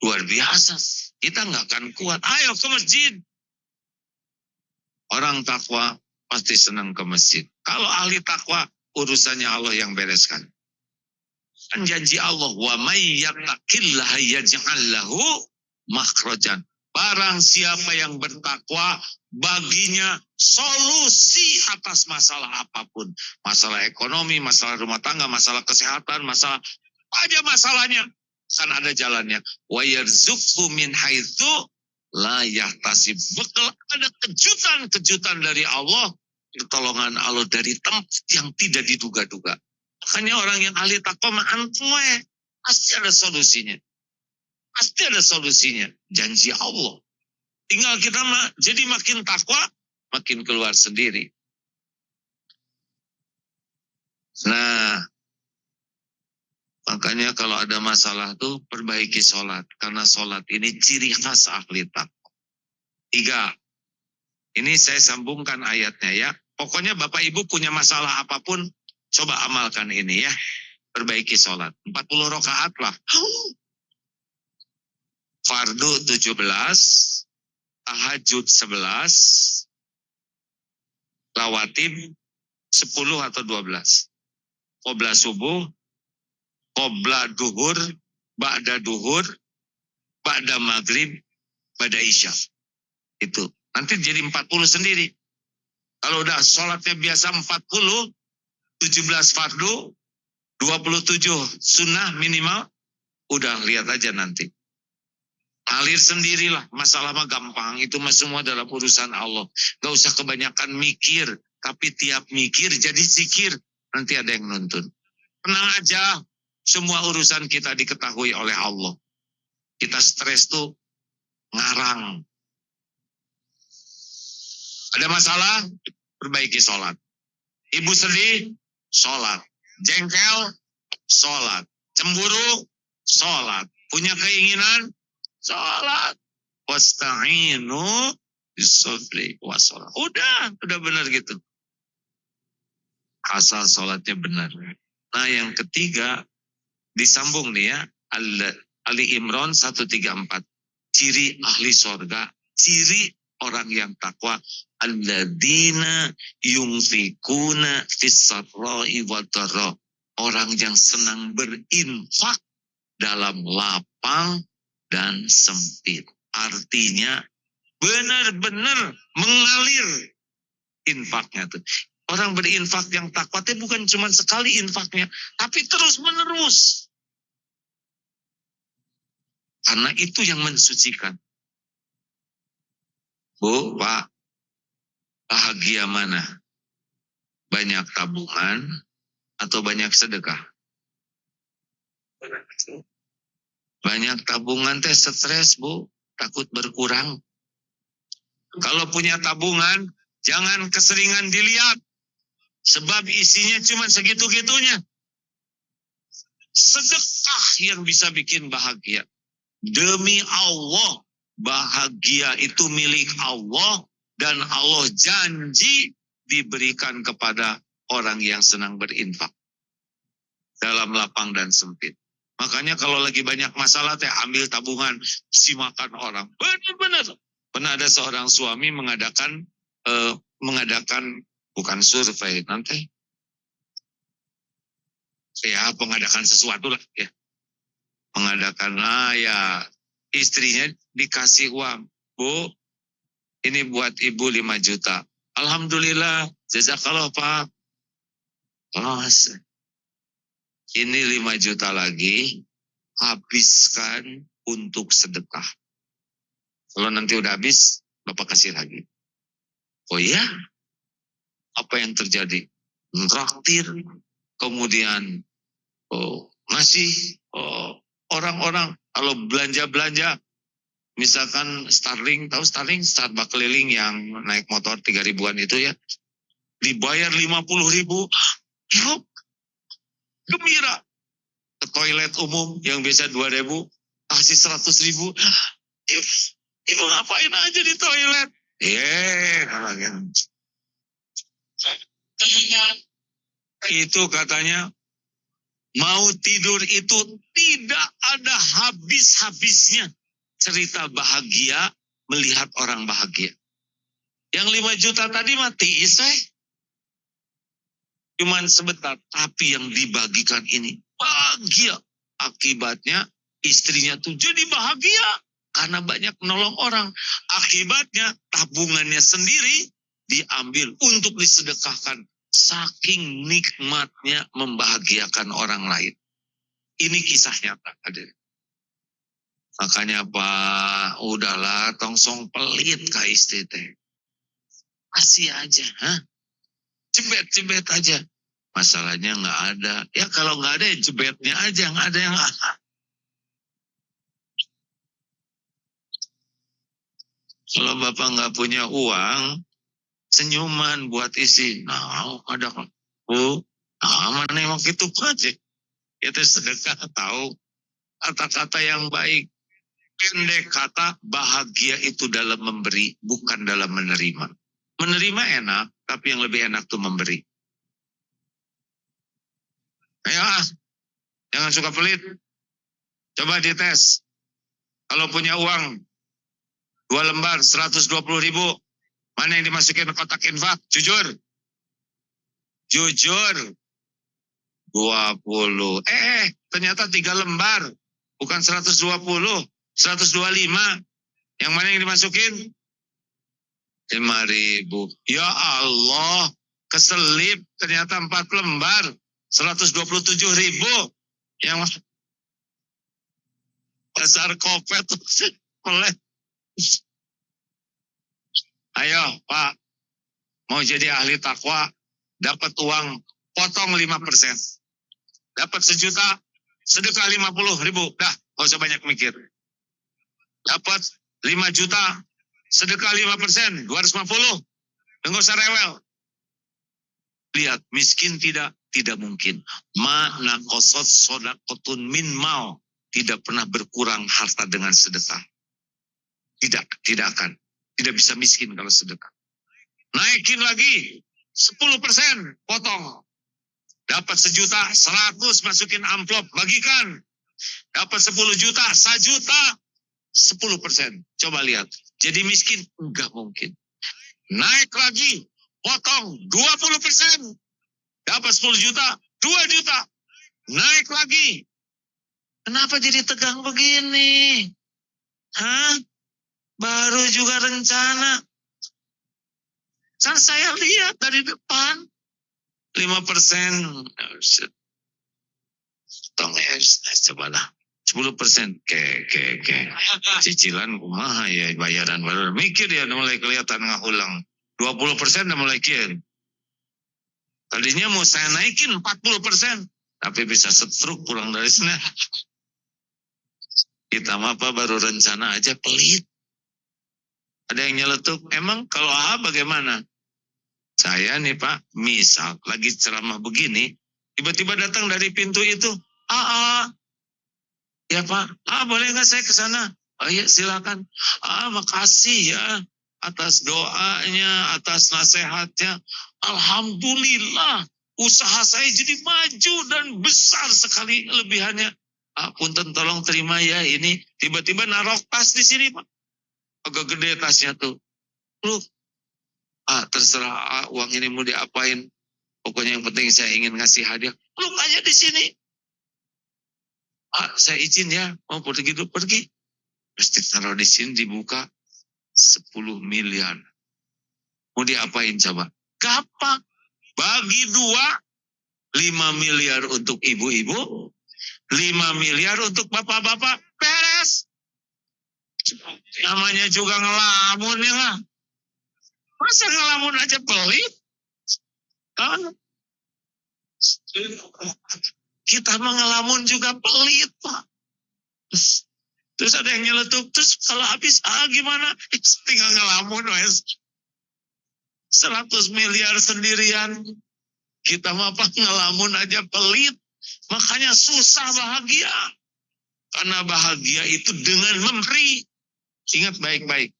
Luar biasa. Kita nggak akan kuat. Ayo ke masjid. Orang takwa pasti senang ke masjid. Kalau ahli takwa, urusannya Allah yang bereskan. Kan janji Allah, wa may yattaqillaha yaj'al lahu makhrajan. Barang siapa yang bertakwa, baginya solusi atas masalah apapun. Masalah ekonomi, masalah rumah tangga, masalah kesehatan, masalah aja masalahnya. Kan ada jalannya. Wa yarzuqhu min haitsu la yahtasib. Bakal ada kejutan-kejutan dari Allah. Pertolongan Allah dari tempat yang tidak diduga-duga. Makanya orang yang ahli takwa pasti ada solusinya. Pasti ada solusinya. Janji Allah. Tinggal kita jadi makin takwa, makin keluar sendiri. Nah, makanya kalau ada masalah tuh perbaiki sholat. Karena sholat ini ciri khas ahli takwa. 3. Ini saya sambungkan ayatnya ya. Pokoknya Bapak Ibu punya masalah apapun, coba amalkan ini ya. Perbaiki sholat. 40 rakaat lah. Fardu 17, tahajud 11, rawatib 10 atau 12. Qobla subuh, qobla duhur, ba'da duhur, ba'da maghrib, ba'da isya. Itu. Nanti jadi 40 sendiri. Kalau udah sholatnya biasa 40, 17 fardu, 27 sunnah minimal, udah lihat aja nanti. Alir sendirilah, masalah mah gampang, itu mah semua dalam urusan Allah. Gak usah kebanyakan mikir, tapi tiap mikir jadi zikir, nanti ada yang nuntun. Tenang aja, semua urusan kita diketahui oleh Allah. Kita stres tuh ngarang. Ada masalah, perbaiki sholat. Ibu sedih, sholat. Jengkel, sholat. Cemburu, sholat. Punya keinginan, sholat. Wasta'inu bisabri wassalam. Udah benar gitu. Asal sholatnya benar. Nah yang ketiga, disambung nih ya. Ali Imran 134. Ciri ahli sorga, ciri orang yang takwa. Alladzina yunfikuna fis-sarra'i wad-dharra. Orang yang senang berinfak dalam lapang dan sempit. Artinya benar-benar mengalir infaknya tuh. Orang berinfak yang takwa itu bukan cuma sekali infaknya, tapi terus-menerus. Karena itu yang mensucikan. Bu, Pak, bahagia mana? Banyak tabungan atau banyak sedekah? Banyak tabungan teh stres, Bu, takut berkurang. Kalau punya tabungan, jangan keseringan dilihat. Sebab isinya cuma segitu-gitunya. Sedekah yang bisa bikin bahagia. Demi Allah, bahagia itu milik Allah. Dan Allah janji diberikan kepada orang yang senang berinfak. Dalam lapang dan sempit. Makanya kalau lagi banyak masalah, ambil tabungan, simakan orang. Benar-benar. Pernah ada seorang suami mengadakan bukan survei nanti. Ya, pengadakan sesuatu lah ya. Mengadakan ya istrinya dikasih uang. Bu, ini buat ibu 5 juta. Alhamdulillah, jazakallah Pak. Ini 5 juta lagi, habiskan untuk sedekah. Kalau nanti udah habis, Bapak kasih lagi. Oh ya? Apa yang terjadi? Traktir, kemudian masih orang-orang kalau belanja-belanja, misalkan Starling, tahu Starling? Starbucks keliling yang naik motor 3.000-an itu ya, dibayar 50.000, yuk, gembira. Ke toilet umum yang biasa 2.000, kasih 100.000, ibu ngapain aja di toilet? Itu katanya, mau tidur itu tidak ada habis-habisnya. Cerita bahagia, melihat orang bahagia. Yang 5 juta tadi mati, cuman sebentar, tapi yang dibagikan ini bahagia. Akibatnya istrinya tuh jadi bahagia karena banyak menolong orang. Akibatnya tabungannya sendiri diambil untuk disedekahkan. Saking nikmatnya membahagiakan orang lain. Ini kisah nyata. Makanya Pak, udahlah tongsong pelit ka istri teh. Kasih aja, jebet aja. Masalahnya nggak ada. Ya kalau nggak ada ya jebetnya aja, nggak ada yang Kalau Bapak nggak punya uang, senyuman buat istri. Nah, ada mana emang gitu aja. Itu sedekah, tahu kata-kata yang baik. Pendek kata, bahagia itu dalam memberi, bukan dalam menerima. Menerima enak, tapi yang lebih enak tuh memberi. Ayo, jangan suka pelit. Coba dites. Kalau punya uang 2 lembar 120.000, mana yang dimasukin ke kotak infak? Jujur. 20. Ternyata 3 lembar. Bukan 120, 125. Yang mana yang dimasukin? 5.000. Ya Allah, keselip. Ternyata 4 lembar. 127.000. Yang pasar kopet melek. Ayo Pak, mau jadi ahli takwa, dapat uang, potong 5%. Dapat 1 juta, sedekah 50.000. Dah, gak usah banyak mikir. Dapat 5 juta, sedekah 5%, 250. Nggak usah rewel. Lihat, miskin tidak mungkin. Ma naqasat shadaqatun min mal. Tidak pernah berkurang harta dengan sedekah. Tidak akan. Tidak bisa miskin kalau sedekah. Naikin lagi 10%, potong. Dapat 1 juta, 100 masukin amplop, bagikan. Dapat 10 juta, 1 juta, 10%. Coba lihat. Jadi miskin? Enggak mungkin. Naik lagi, potong 20%. Dapat 10 juta, 2 juta. Naik lagi. Kenapa jadi tegang begini? Baru juga rencana. Kan saya lihat dari depan. 5%. Tong coba lah. 10%. Cicilan kumaha ya bayaran. Mikir ya mulai kelihatan ngulang. 20% udah mulai kian. Tadinya mau saya naikin 40. Tapi bisa setruk pulang dari sana. Kita mah apa baru rencana aja pelit. Ada yang nyeletuk. Emang kalau bagaimana? Saya nih Pak, misal lagi ceramah begini, tiba-tiba datang dari pintu itu. Ya Pak, boleh nggak saya ke sana? Oh iya silakan. Makasih ya atas doanya, atas nasihatnya. Alhamdulillah, usaha saya jadi maju dan besar sekali lebihannya. Punten tolong terima ya ini. Tiba-tiba naruh tas di sini Pak. Agak gede tasnya tuh. Lu, terserah uang ini mau diapain. Pokoknya yang penting saya ingin ngasih hadiah. Lu aja di sini. Saya izin ya, mau pergi dulu pergi. Terus ditaruh di sini dibuka 10 miliar. Mau diapain coba? Gampang. Bagi 2, 5 miliar untuk ibu-ibu. 5 miliar untuk bapak-bapak, beres. Namanya juga ngelamun ya lah. Masa ngelamun aja pelit? Kan? Kita mengelamun juga pelit Pak. Terus ada yang nyeletuk, terus kalau habis gimana? Tinggal ngelamun wes. 100 miliar sendirian. Kita mah Pak ngelamun aja pelit. Makanya susah bahagia. Karena bahagia itu dengan memberi. Ingat baik-baik.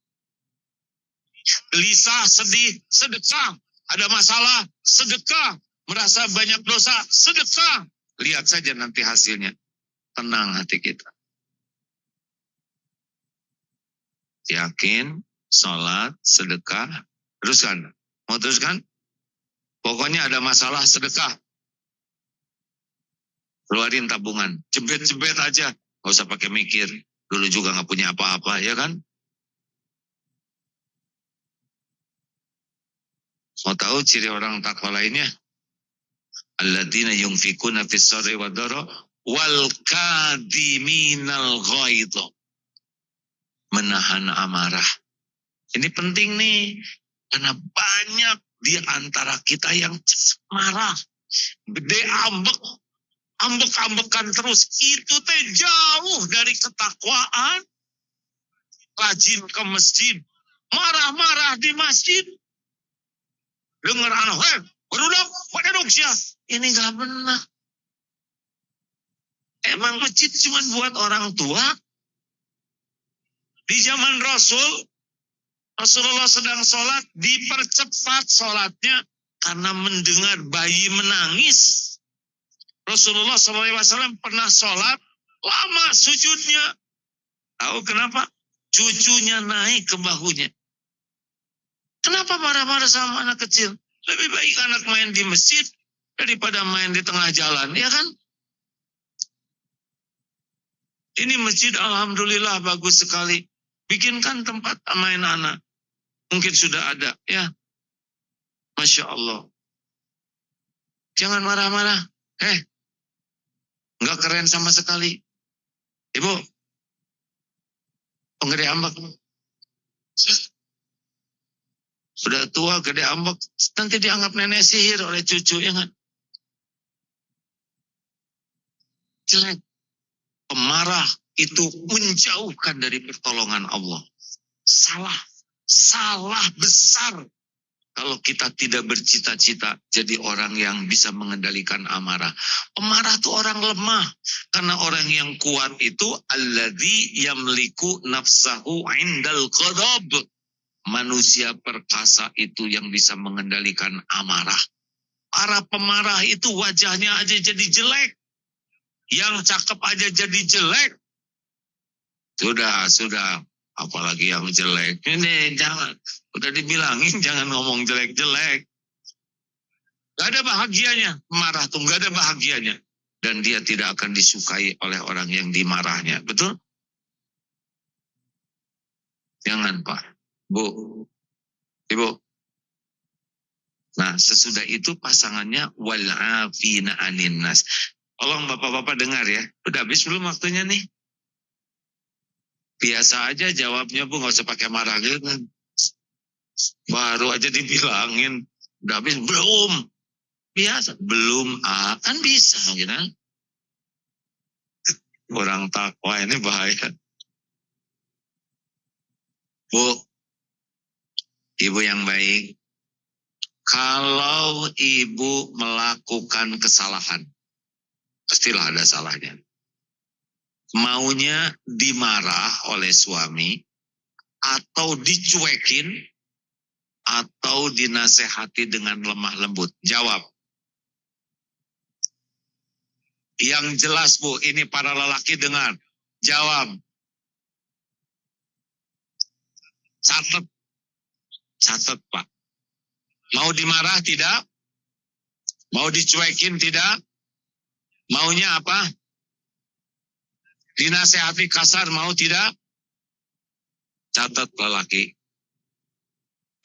Gelisah, sedih, sedekah. Ada masalah, sedekah. Merasa banyak dosa, sedekah. Lihat saja nanti hasilnya. Tenang hati kita. Yakin, sholat, sedekah. Teruskan. Mau teruskan? Pokoknya ada masalah, sedekah. Keluarin tabungan. Jebet-jebet aja. Gak usah pakai mikir. Dulu juga gak punya apa-apa, ya kan? Mau tahu ciri orang takwa lainnya? Alladzina yunfikuna fis sarri wad dharra wal kadhiminal ghaidh. Menahan amarah. Ini penting nih, karena banyak di antara kita yang marah, gede ambek-ambekan terus. Itu teh jauh dari ketakwaan. Rajin ke masjid, marah-marah di masjid. Dengar anak, berudak, pada duksia. Ini gak benar. Emang masjid cuma buat orang tua? Di zaman Rasulullah sedang sholat, dipercepat sholatnya karena mendengar bayi menangis. Rasulullah SAW pernah sholat, lama sujudnya. Tahu kenapa? Cucunya naik ke bahunya. Kenapa marah-marah sama anak kecil? Lebih baik anak main di masjid daripada main di tengah jalan, ya kan? Ini masjid alhamdulillah bagus sekali. Bikinkan tempat main anak. Mungkin sudah ada, ya. Masya Allah. Jangan marah-marah. Nggak keren sama sekali. Ibu, gede ambek. Sudah tua, gede ambek. Nanti dianggap nenek sihir oleh cucu, ya kan? Jelek. Pemarah itu menjauhkan dari pertolongan Allah. Salah besar. Kalau kita tidak bercita-cita jadi orang yang bisa mengendalikan amarah. Pemarah itu orang lemah. Karena orang yang kuat itu alladzi yamliku nafsahu indal ghadab. Manusia perkasa itu yang bisa mengendalikan amarah. Para pemarah itu wajahnya aja jadi jelek. Yang cakep aja jadi jelek. Sudah. Apalagi yang jelek. Ini jangan. Udah dibilangin jangan ngomong jelek-jelek. Gak ada bahagianya. Marah tuh gak ada bahagianya. Dan dia tidak akan disukai oleh orang yang dimarahnya. Betul? Jangan Pak. Bu. Ibu. Nah sesudah itu pasangannya wal'afina anin nas. Tolong bapak-bapak dengar ya. Udah habis belum waktunya nih? Biasa aja jawabnya Bu. Gak usah pakai marah gitu kan. Baru aja dibilangin. Udah habis belum. Biasa. Belum. Kan bisa gitu. Orang takwa ini bahaya. Bu. Ibu yang baik. Kalau ibu melakukan kesalahan. Pastilah ada salahnya. Maunya dimarah oleh suami, atau dicuekin, atau dinasehati dengan lemah lembut. Jawab. Yang jelas Bu, ini para lelaki dengar. Jawab. Catat Pak. Mau dimarah tidak? Mau dicuekin tidak? Maunya apa? Dinasehati kasar mau tidak? Catat lelaki.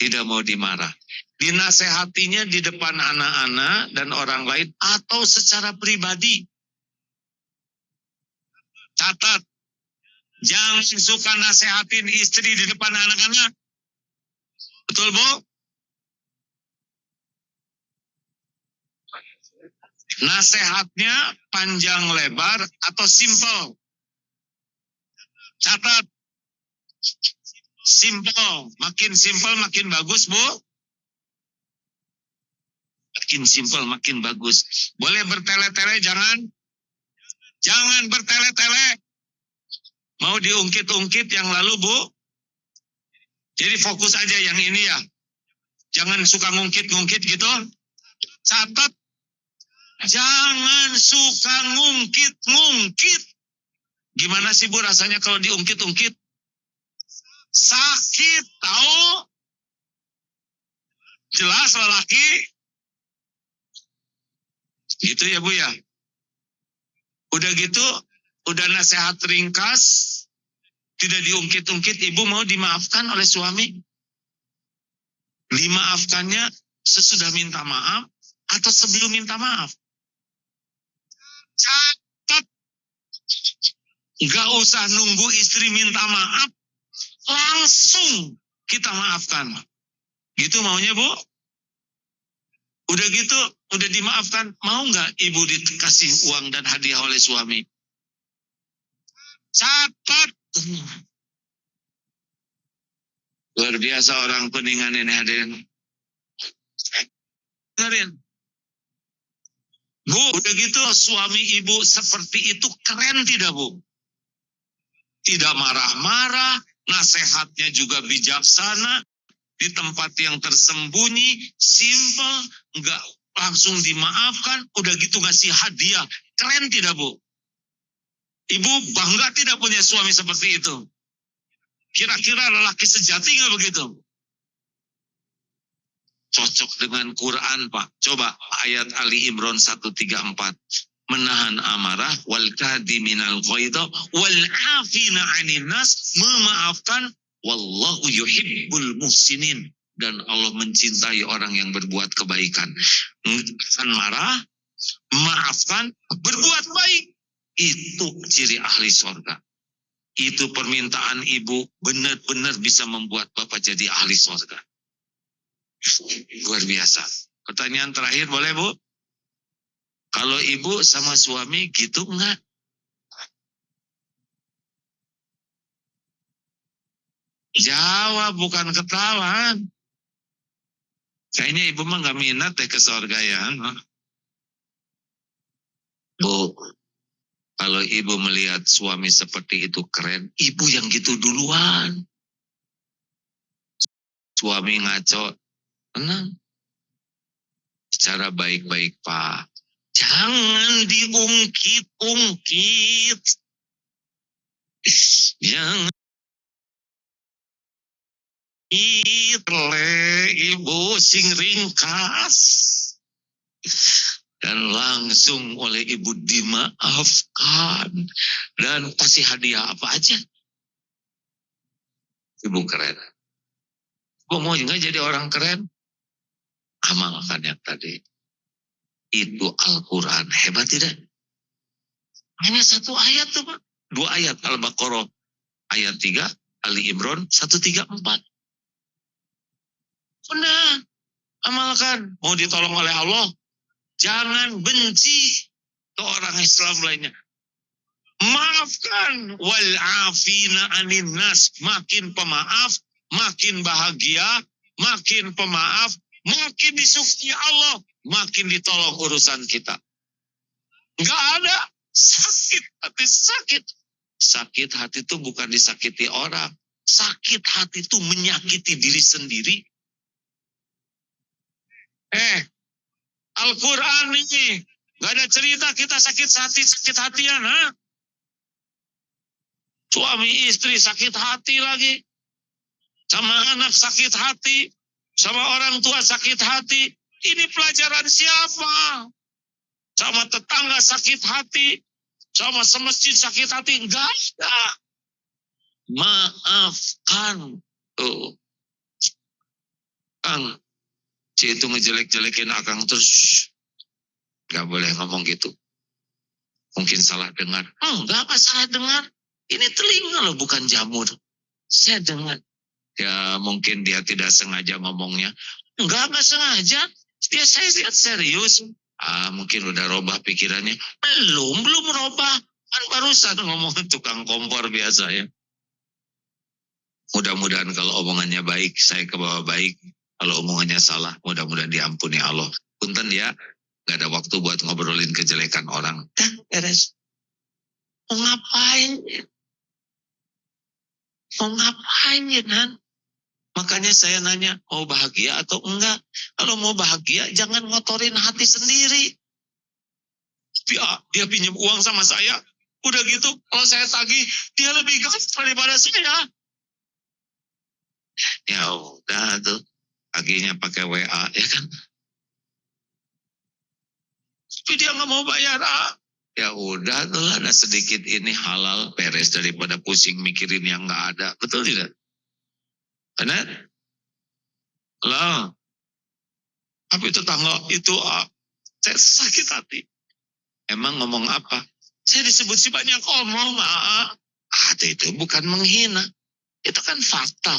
Tidak mau dimarah. Dinasehatinya di depan anak-anak dan orang lain atau secara pribadi. Catat. Jangan suka nasehatin istri di depan anak-anak. Betul Bu? Nasehatnya panjang lebar atau simple? Catat. Simple. Makin simple makin bagus Bu. Makin simple makin bagus. Boleh bertele-tele jangan? Jangan bertele-tele. Mau diungkit-ungkit yang lalu Bu? Jadi fokus aja yang ini ya. Jangan suka ngungkit-ngungkit gitu. Catat. Jangan suka ngungkit-ngungkit. Gimana sih Bu rasanya kalau diungkit-ungkit? Sakit, tahu? Jelas lelaki. Gitu ya Bu ya. Udah gitu, udah nasihat ringkas, tidak diungkit-ungkit, ibu mau dimaafkan oleh suami? Dimaafkannya sesudah minta maaf atau sebelum minta maaf? Catat. Gak usah nunggu istri minta maaf, langsung kita maafkan. Gitu maunya Bu? Udah gitu, udah dimaafkan, mau nggak ibu dikasih uang dan hadiah oleh suami? Catat. Luar biasa orang Kuningan ini hadirin. Dengerin. Bu, udah gitu suami ibu seperti itu keren tidak Bu? Tidak marah-marah, nasihatnya juga bijaksana, di tempat yang tersembunyi, simple, nggak langsung dimaafkan, udah gitu ngasih hadiah. Keren tidak Bu? Ibu bangga tidak punya suami seperti itu? Kira-kira lelaki sejati nggak begitu? Cocok dengan Quran Pak. Coba ayat Ali Imran 134. Menahan amarah, wal kadhiminal ghaidha, wal afina 'anil nas, memaafkan, wallahu yuhibbul muhsinin, dan Allah mencintai orang yang berbuat kebaikan. Jangan marah, maafkan, berbuat baik. Itu ciri ahli surga. Itu permintaan ibu benar-benar bisa membuat Bapak jadi ahli surga. Luar biasa. Pertanyaan terakhir boleh Bu? Kalau ibu sama suami gitu enggak? Jawab, bukan ketawa. Kayaknya ibu mah nggak minat deh ke surga ya. Bu, kalau ibu melihat suami seperti itu keren, ibu yang gitu duluan. Suami ngaco, tenang. Secara baik-baik Pak. Jangan diungkit-ungkit. Jangan ibu sing ringkas. Dan langsung oleh ibu dimaafkan. Dan kasih hadiah apa aja. Ibu keren. Ibu mau juga jadi orang keren? Amalkan yang tadi. Itu Al-Quran. Hebat tidak? Hanya satu ayat tuh Pak. 2 ayat Al-Baqarah. Ayat 3. Ali Imran 134. Benar. Amalkan. Mau ditolong oleh Allah. Jangan benci ke orang Islam lainnya. Maafkan. Wal afina anin nas. Makin pemaaf. Makin bahagia. Makin pemaaf. Makin disukai Allah. Makin ditolong urusan kita. Enggak ada sakit hati, sakit. Sakit hati itu bukan disakiti orang. Sakit hati itu menyakiti diri sendiri. Al-Quran ini enggak ada cerita kita sakit hatian, ha? Suami istri sakit hati lagi. Sama anak sakit hati. Sama orang tua sakit hati. Ini pelajaran siapa? Sama tetangga sakit hati. Sama semasjid sakit hati. Enggak ada. Maafkan. Tuh. Kang, si itu ngejelek-jelekin akang terus. Enggak boleh ngomong gitu. Mungkin salah dengar. Enggak salah dengar. Ini telinga loh, bukan jamur. Saya dengar. Ya mungkin dia tidak sengaja ngomongnya. Enggak sengaja. Dia saya lihat serius. Mungkin udah robah pikirannya. Belum robah. Kan barusan ngomong tukang kompor biasa ya. Mudah-mudahan kalau omongannya baik, saya ke bawah baik. Kalau omongannya salah, mudah-mudahan diampuni Allah. Punten ya, gak ada waktu buat ngobrolin kejelekan orang. Beres. Mau ngapain ya, Nan? Makanya saya nanya, mau bahagia atau enggak? Kalau mau bahagia, jangan ngotorin hati sendiri. Dia pinjam uang sama saya. Udah gitu, kalau saya tagih, dia lebih gas daripada saya. Ya udah tuh, tagihnya pakai WA, ya kan? Tapi dia nggak mau bayar, ya udah tuh, ada sedikit ini halal, beres daripada pusing mikirin yang nggak ada. Betul tidak? Benar? Lah, tapi tetangga itu saya sakit hati. Emang ngomong apa? Saya disebut si banyak omong, itu bukan menghina. Itu kan fakta.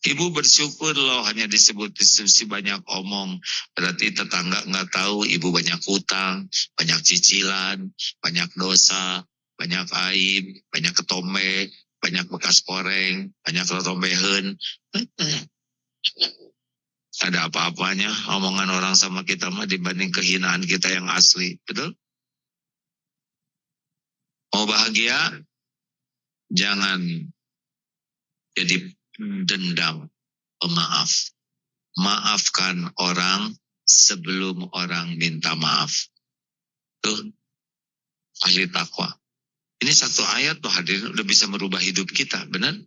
Ibu bersyukur loh hanya disebut si banyak omong. Berarti tetangga nggak tahu ibu banyak utang, banyak cicilan, banyak dosa, banyak aib, banyak ketombe, banyak bekas koreng, banyak rotombehan. Ada apa-apanya omongan orang sama kita mah dibanding kehinaan kita yang asli. Betul? Mau bahagia? Jangan jadi dendam, pemaaf. Maafkan orang sebelum orang minta maaf. Tuh, ahli takwa. Ini satu ayat tuh hadirin udah bisa merubah hidup kita, benar?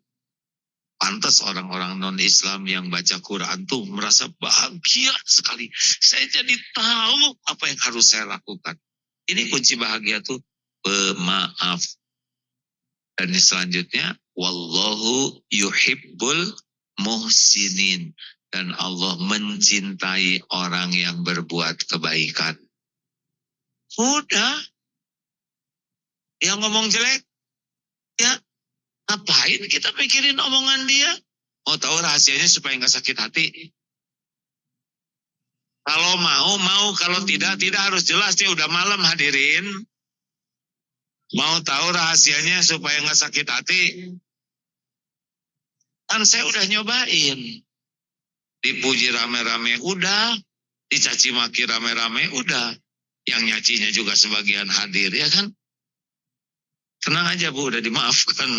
Pantas orang-orang non-Islam yang baca Quran tuh merasa bahagia sekali. Saya jadi tahu apa yang harus saya lakukan. Ini kunci bahagia tuh pemaaf. Dan selanjutnya, wallahu yuhibbul muhsinin. Dan Allah mencintai orang yang berbuat kebaikan. Udah. Yang ngomong jelek, ya ngapain kita pikirin omongan dia? Mau tahu rahasianya supaya nggak sakit hati? Kalau mau. Kalau tidak harus jelas nih. Udah malam hadirin. Mau tahu rahasianya supaya nggak sakit hati? Kan saya udah nyobain. Dipuji rame-rame udah. Dicaci maki rame-rame udah. Yang nyacinya juga sebagian hadir, ya kan? Tenang aja Bu, udah dimaafkan.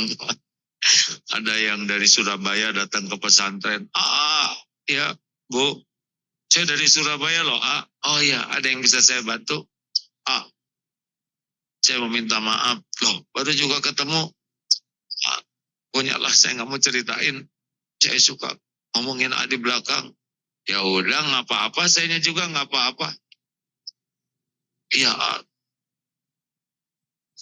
Ada yang dari Surabaya datang ke pesantren. Ya Bu, saya dari Surabaya loh. Oh ya, ada yang bisa saya bantu? Saya meminta maaf. Loh, baru juga ketemu. Punyalah, saya nggak mau ceritain. Saya suka ngomongin di belakang. Ya udah, nggak apa-apa. Sayanya juga nggak apa-apa. Iya.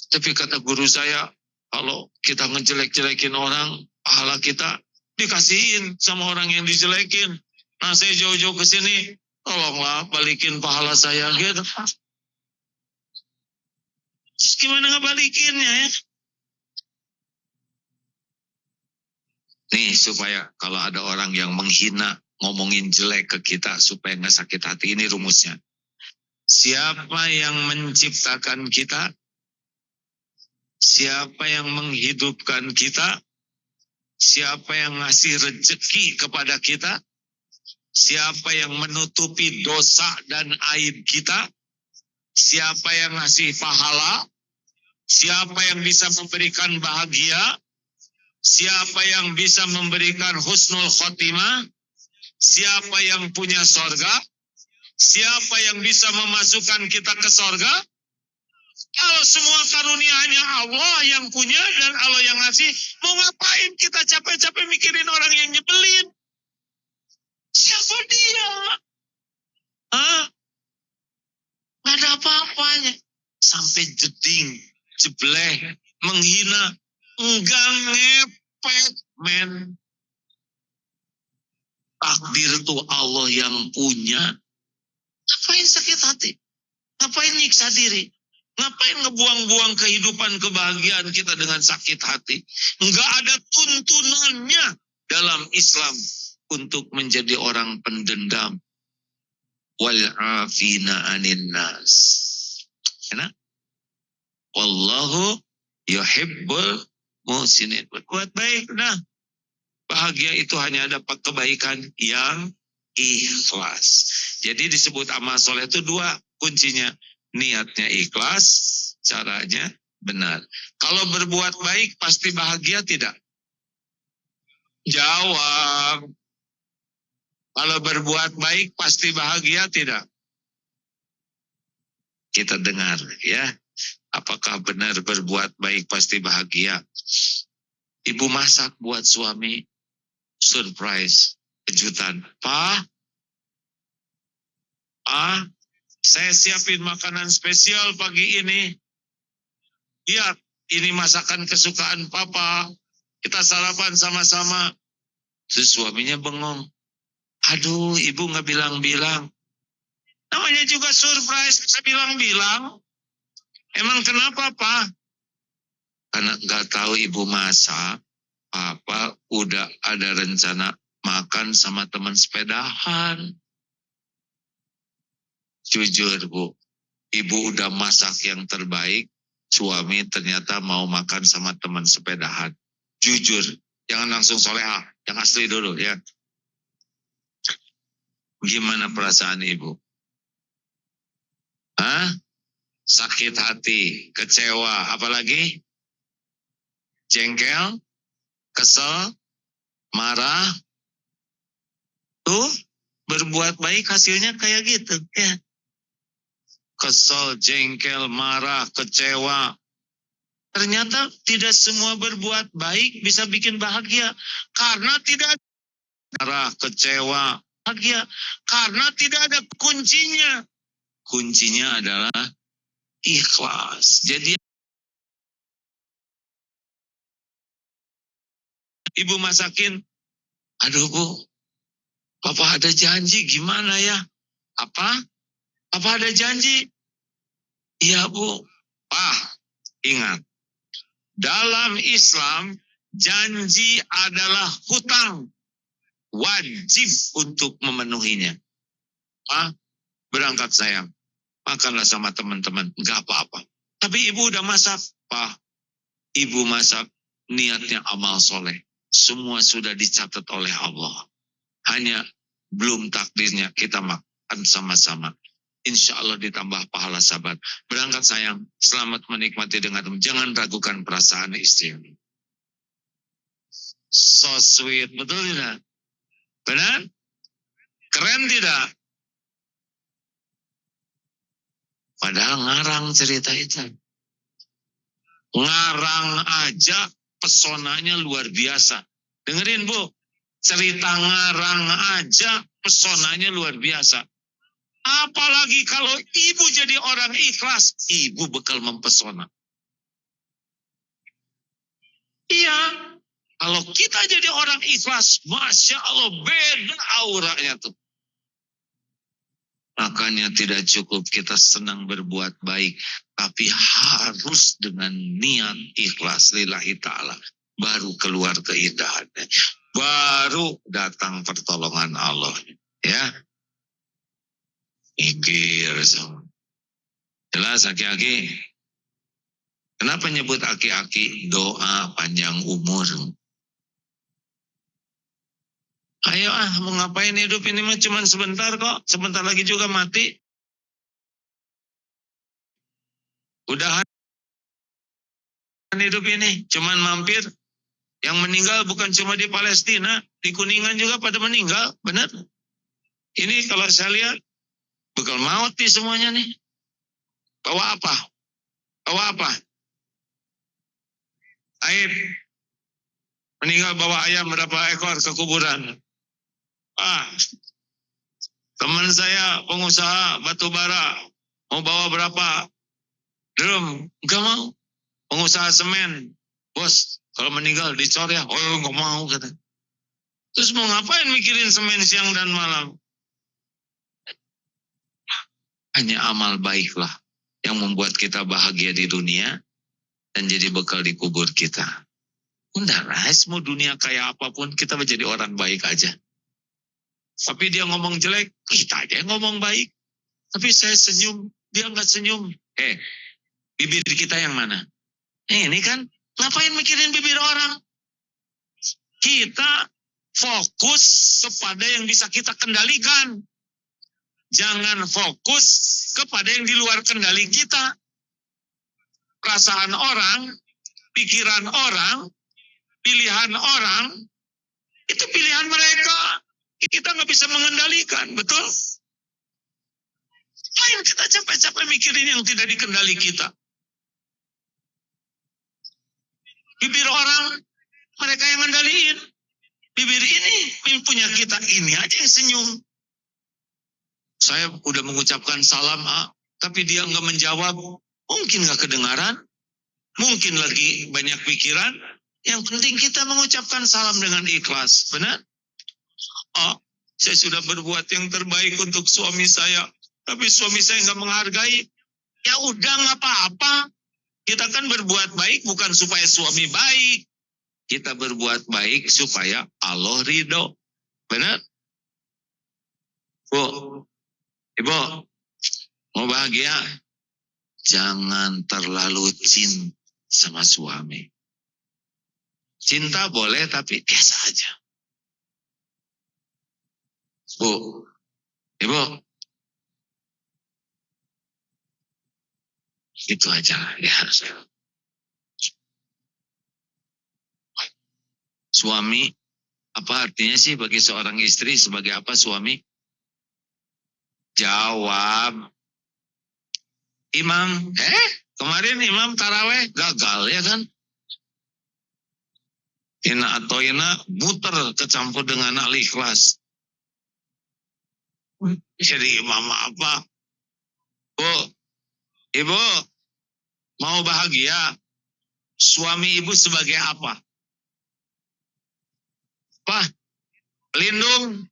Tapi kata guru saya, kalau kita ngejelek-jelekin orang, pahala kita dikasihin sama orang yang dijelekin. Nah, saya jauh-jauh ke sini, tolonglah balikin pahala saya gitu. Gimana ngebalikinnya ya? Nih, supaya kalau ada orang yang menghina, ngomongin jelek ke kita, supaya nggak sakit hati, ini rumusnya. Siapa yang menciptakan kita? Siapa yang menghidupkan kita? Siapa yang ngasih rezeki kepada kita? Siapa yang menutupi dosa dan aib kita? Siapa yang ngasih pahala? Siapa yang bisa memberikan bahagia? Siapa yang bisa memberikan husnul khotimah? Siapa yang punya sorga? Siapa yang bisa memasukkan kita ke sorga? Kalau semua karunianya Allah yang punya dan Allah yang ngasih, mau ngapain kita capek-capek mikirin orang yang nyebelin? Siapa dia? Gak ada apa-apanya. Sampai jeding, jebleh, menghina, enggak ngepet, men. Takdir tuh Allah yang punya. Ngapain sakit hati? Ngapain nyiksa diri? Ngapain ngebuang-buang kehidupan kebahagiaan kita dengan sakit hati? Enggak ada tuntunannya dalam Islam untuk menjadi orang pendendam. Wal'afina anin nas. Enak? Wallahu yuhibbul muhsinin. Berbuat baik. Nah, bahagia itu hanya dapat kebaikan yang ikhlas. Jadi disebut amal soleh itu dua kuncinya. Niatnya ikhlas, caranya benar. Kalau berbuat baik pasti bahagia tidak? Jawab. Kalau berbuat baik pasti bahagia tidak? Kita dengar ya. Apakah benar berbuat baik pasti bahagia? Ibu masak buat suami, surprise, kejutan. Pa, saya siapin makanan spesial pagi ini. Lihat, ini masakan kesukaan papa. Kita sarapan sama-sama. Terus suaminya bengong. Aduh, ibu nggak bilang-bilang. Namanya juga surprise, bisa bilang-bilang. Emang kenapa, Pak? Karena nggak tahu ibu masak, Papa udah ada rencana makan sama teman sepedahan. Jujur, Bu. Ibu udah masak yang terbaik, suami ternyata mau makan sama teman sepedahan. Jujur, jangan langsung soleha, yang asli dulu ya. Gimana perasaan ibu? Sakit hati, kecewa, apalagi? Jengkel, kesel, marah. Tuh, berbuat baik hasilnya kayak gitu ya. Kesel, jengkel, marah, kecewa. Ternyata tidak semua berbuat baik bisa bikin bahagia. Karena tidak marah, kecewa, bahagia. Karena tidak ada kuncinya. Kuncinya adalah ikhlas. Jadi ibu masakin, aduh Bu, Papa ada janji, gimana ya? Apa? Papa ada janji? Iya Bu. Ingat, dalam Islam janji adalah hutang, wajib untuk memenuhinya. Berangkat sayang, makanlah sama teman-teman, nggak apa-apa. Tapi ibu udah masak, Pak. Ibu masak, niatnya amal soleh. Semua sudah dicatat oleh Allah. Hanya belum takdirnya kita makan sama-sama. Insya Allah ditambah pahala sahabat. Berangkat sayang, selamat menikmati dengan jangan ragukan perasaan istri. So sweet, betul tidak? Benar? Keren tidak? Padahal ngarang cerita itu. Ngarang aja pesonanya luar biasa. Dengerin Bu, cerita ngarang aja pesonanya luar biasa. Apalagi kalau ibu jadi orang ikhlas, ibu bakal mempesona. Iya, kalau kita jadi orang ikhlas, Masya Allah beda auranya tuh. Makanya tidak cukup kita senang berbuat baik, tapi harus dengan niat ikhlas lillahi ta'ala. Baru keluar keindahannya. Baru datang pertolongan Allah. Ya. Mikir sama. Jelas aki-aki? Kenapa nyebut aki-aki? Doa panjang umur. Ayo mau ngapain hidup ini mah cuma sebentar kok. Sebentar lagi juga mati. Udahan hidup ini cuman mampir. Yang meninggal bukan cuma di Palestina, di Kuningan juga pada meninggal, benar? Ini kalau saya lihat bakal maut nih semuanya nih. Bawa apa? Bawa apa? Aib. Meninggal bawa ayam berapa ekor ke kuburan. Teman saya pengusaha batu bara mau bawa berapa drum, enggak mau. Pengusaha semen, bos kalau meninggal dicor ya, enggak mau kata. Terus mau ngapain mikirin semen siang dan malam? Hanya amal baiklah yang membuat kita bahagia di dunia dan jadi bekal di kubur kita. Udah ras, mau dunia kayak apapun kita menjadi orang baik aja. Tapi dia ngomong jelek, kita aja yang ngomong baik. Tapi saya senyum, dia nggak senyum. Bibir kita yang mana? Ini kan, ngapain mikirin bibir orang? Kita fokus kepada yang bisa kita kendalikan. Jangan fokus kepada yang di luar kendali kita. Perasaan orang, pikiran orang, pilihan orang, Itu pilihan mereka. Kita nggak bisa mengendalikan, betul? Ayo kita capek-capek mikirin yang tidak dikendali kita. Bibir orang, mereka yang ngendaliin. Bibir ini punya kita, ini aja yang senyum. Saya udah mengucapkan salam A, tapi dia nggak menjawab. Mungkin nggak kedengaran, mungkin lagi banyak pikiran. Yang penting kita mengucapkan salam dengan ikhlas, benar? Oh, saya sudah berbuat yang terbaik untuk suami saya, tapi suami saya nggak menghargai. Ya udah nggak apa-apa. Kita kan berbuat baik bukan supaya suami baik. Kita berbuat baik supaya Allah ridho. Benar? Bu, Ibu, mau bahagia? Jangan terlalu cinta sama suami. Cinta boleh tapi biasa aja. Bu, Ibu, itu aja ya. Suami, apa artinya sih bagi seorang istri sebagai apa suami? Jawab. Imam, kemarin imam taraweh gagal ya kan? Ina atau ina muter kecampur dengan al-ikhlas. Jadi imam apa? Bu, Ibu, mau bahagia? Suami ibu sebagai apa? Apa? Pelindung?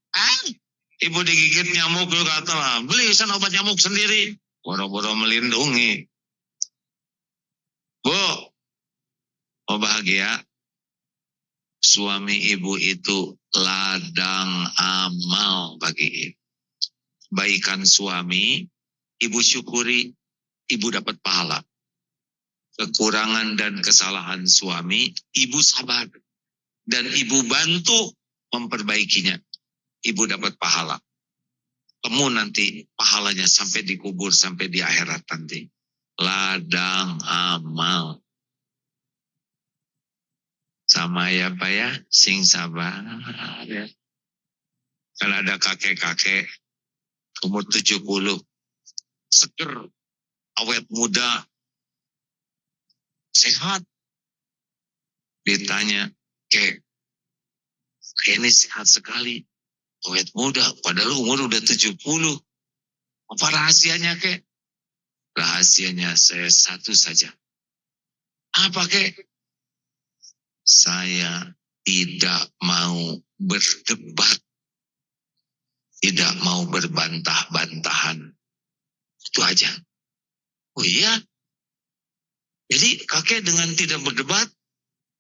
Ibu digigit nyamuk, lu kata, beli sana obat nyamuk sendiri. Boro-boro melindungi. Bu, mau bahagia? Suami ibu itu ladang amal bagi ibu. Baikan suami, ibu syukuri, ibu dapat pahala. Kekurangan dan kesalahan suami, ibu sabar. Dan ibu bantu memperbaikinya. Ibu dapat pahala. Kamu nanti pahalanya sampai dikubur, sampai di akhirat nanti. Ladang amal. Sama ya Pak ya, sing sabar ya. Kalau ada kakek-kakek umur 70, seger, awet muda, sehat. Ditanya, kek ini sehat sekali, awet muda, padahal umur udah 70. Apa rahasianya kek? Rahasianya saya satu saja. Apa kek? Saya tidak mau berdebat, tidak mau berbantah-bantahan. Itu aja. Oh iya? Jadi kakek dengan tidak berdebat,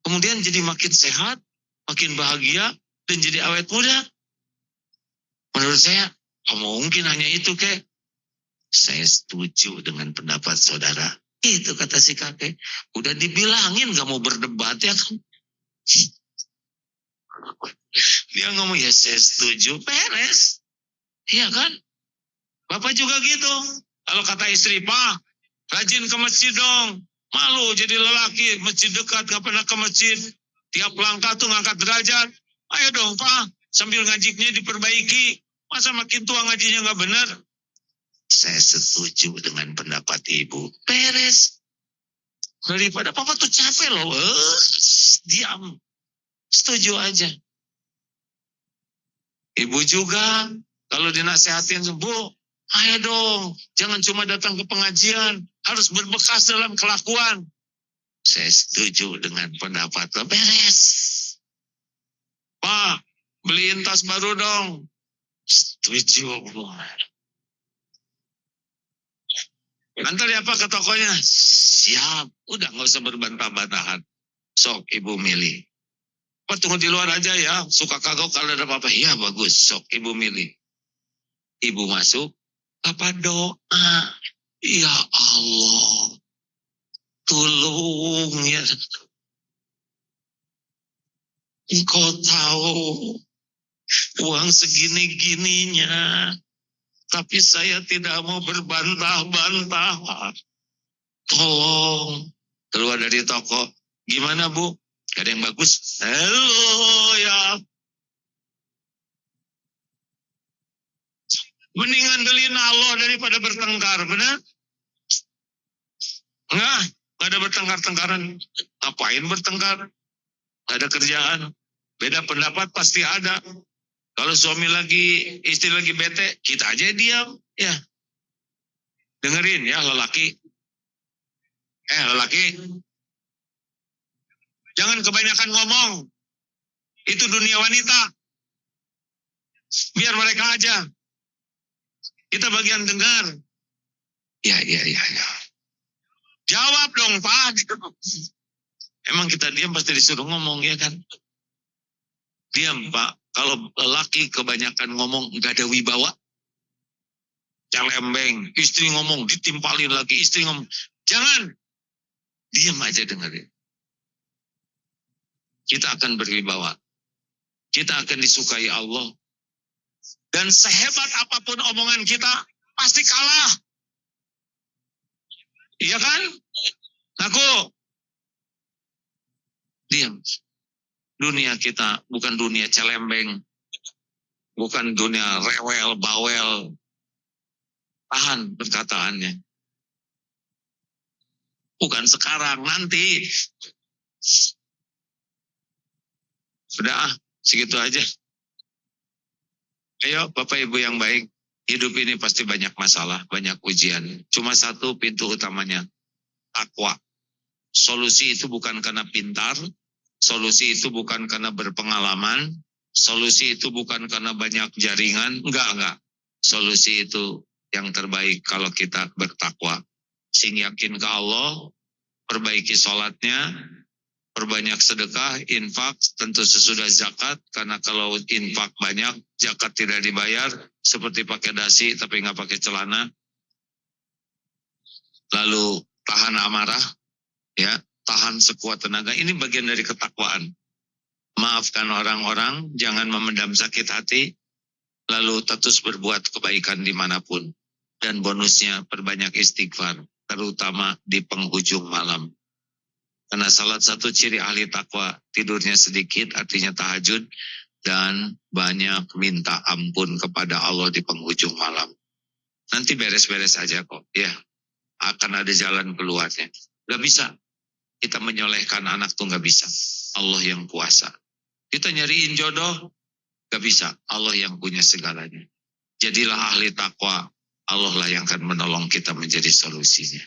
kemudian jadi makin sehat, makin bahagia, dan jadi awet muda. Menurut saya, mungkin hanya itu kek. Saya setuju dengan pendapat saudara. Itu kata si kakek. Udah dibilangin gak mau berdebat ya kan. Dia ngomong ya saya setuju, beres. Iya kan? Bapak juga gitu. Kalau kata istri, Pak, rajin ke masjid dong. Malu jadi lelaki, masjid dekat, gak pernah ke masjid. Tiap langkah tuh ngangkat derajat. Ayo dong Pak, sambil ngajiknya diperbaiki. Masa makin tua ngajinya gak benar? Saya setuju dengan pendapat ibu. Beres. Daripada papa tuh capek loh. Diam. Setuju aja. Ibu juga, kalau dinasehatin, Bu, ayo dong, jangan cuma datang ke pengajian, harus berbekas dalam kelakuan. Saya setuju dengan pendapat lo, beres. Pak, beliin tas baru dong. Setuju, Bu. Antar ya Pak ke tokonya. Siap, udah gak usah berbantah-bantahan. Sok ibu milih. Pak tunggu di luar aja ya, suka kagok kalau ada apa-apa. Iya bagus, sok ibu milih. Ibu masuk, apa doa. Ya Allah, tolong ya. Engkau tahu uang segini-gininya, tapi saya tidak mau berbantah-bantah. Tolong. Keluar dari toko. Gimana Bu? Gak ada yang bagus? Halo ya. Mendingan ngandelin Allah daripada bertengkar, benar? Enggak ada bertengkar-tengkaran. Ngapain bertengkar? Gak ada kerjaan. Beda pendapat pasti ada. Kalau suami lagi, istri lagi bete, kita aja diam. Ya, dengerin ya lelaki. Lelaki, jangan kebanyakan ngomong. Itu dunia wanita. Biar mereka aja. Kita bagian dengar. Ya. Jawab dong, Pak. Emang kita diam pasti disuruh ngomong, ya kan? Diam, Pak. Kalau lelaki kebanyakan ngomong, nggak ada wibawa. Celembeng. Istri ngomong, ditimpalin lagi. Istri ngomong. Jangan. Diam aja dengerin. Kita akan berwibawa. Kita akan disukai Allah. Dan sehebat apapun omongan kita, pasti kalah. Iya kan? Aku diam. Dunia kita bukan dunia celembeng. Bukan dunia rewel, bawel. Tahan perkataannya. Bukan sekarang, nanti. Sudah, segitu aja. Ayo Bapak Ibu yang baik, hidup ini pasti banyak masalah, banyak ujian. Cuma satu pintu utamanya, takwa. Solusi itu bukan karena pintar, solusi itu bukan karena berpengalaman, solusi itu bukan karena banyak jaringan, enggak. Solusi itu yang terbaik kalau kita bertakwa. Sing yakin ke Allah, perbaiki sholatnya, perbanyak sedekah, infak, tentu sesudah zakat, karena kalau infak banyak, zakat tidak dibayar, seperti pakai dasi tapi nggak pakai celana. Lalu tahan amarah, ya, tahan sekuat tenaga. Ini bagian dari ketakwaan. Maafkan orang-orang, jangan memendam sakit hati, lalu terus berbuat kebaikan dimanapun. Dan bonusnya perbanyak istighfar, terutama di penghujung malam. Karena salah satu ciri ahli takwa, tidurnya sedikit, artinya tahajud, dan banyak minta ampun kepada Allah di penghujung malam. Nanti beres-beres aja kok, ya. Akan ada jalan keluarnya. Gak bisa. Kita menyolehkan anak tuh gak bisa. Allah yang kuasa. Kita nyariin jodoh, gak bisa. Allah yang punya segalanya. Jadilah ahli takwa. Allah lah yang akan menolong kita menjadi solusinya.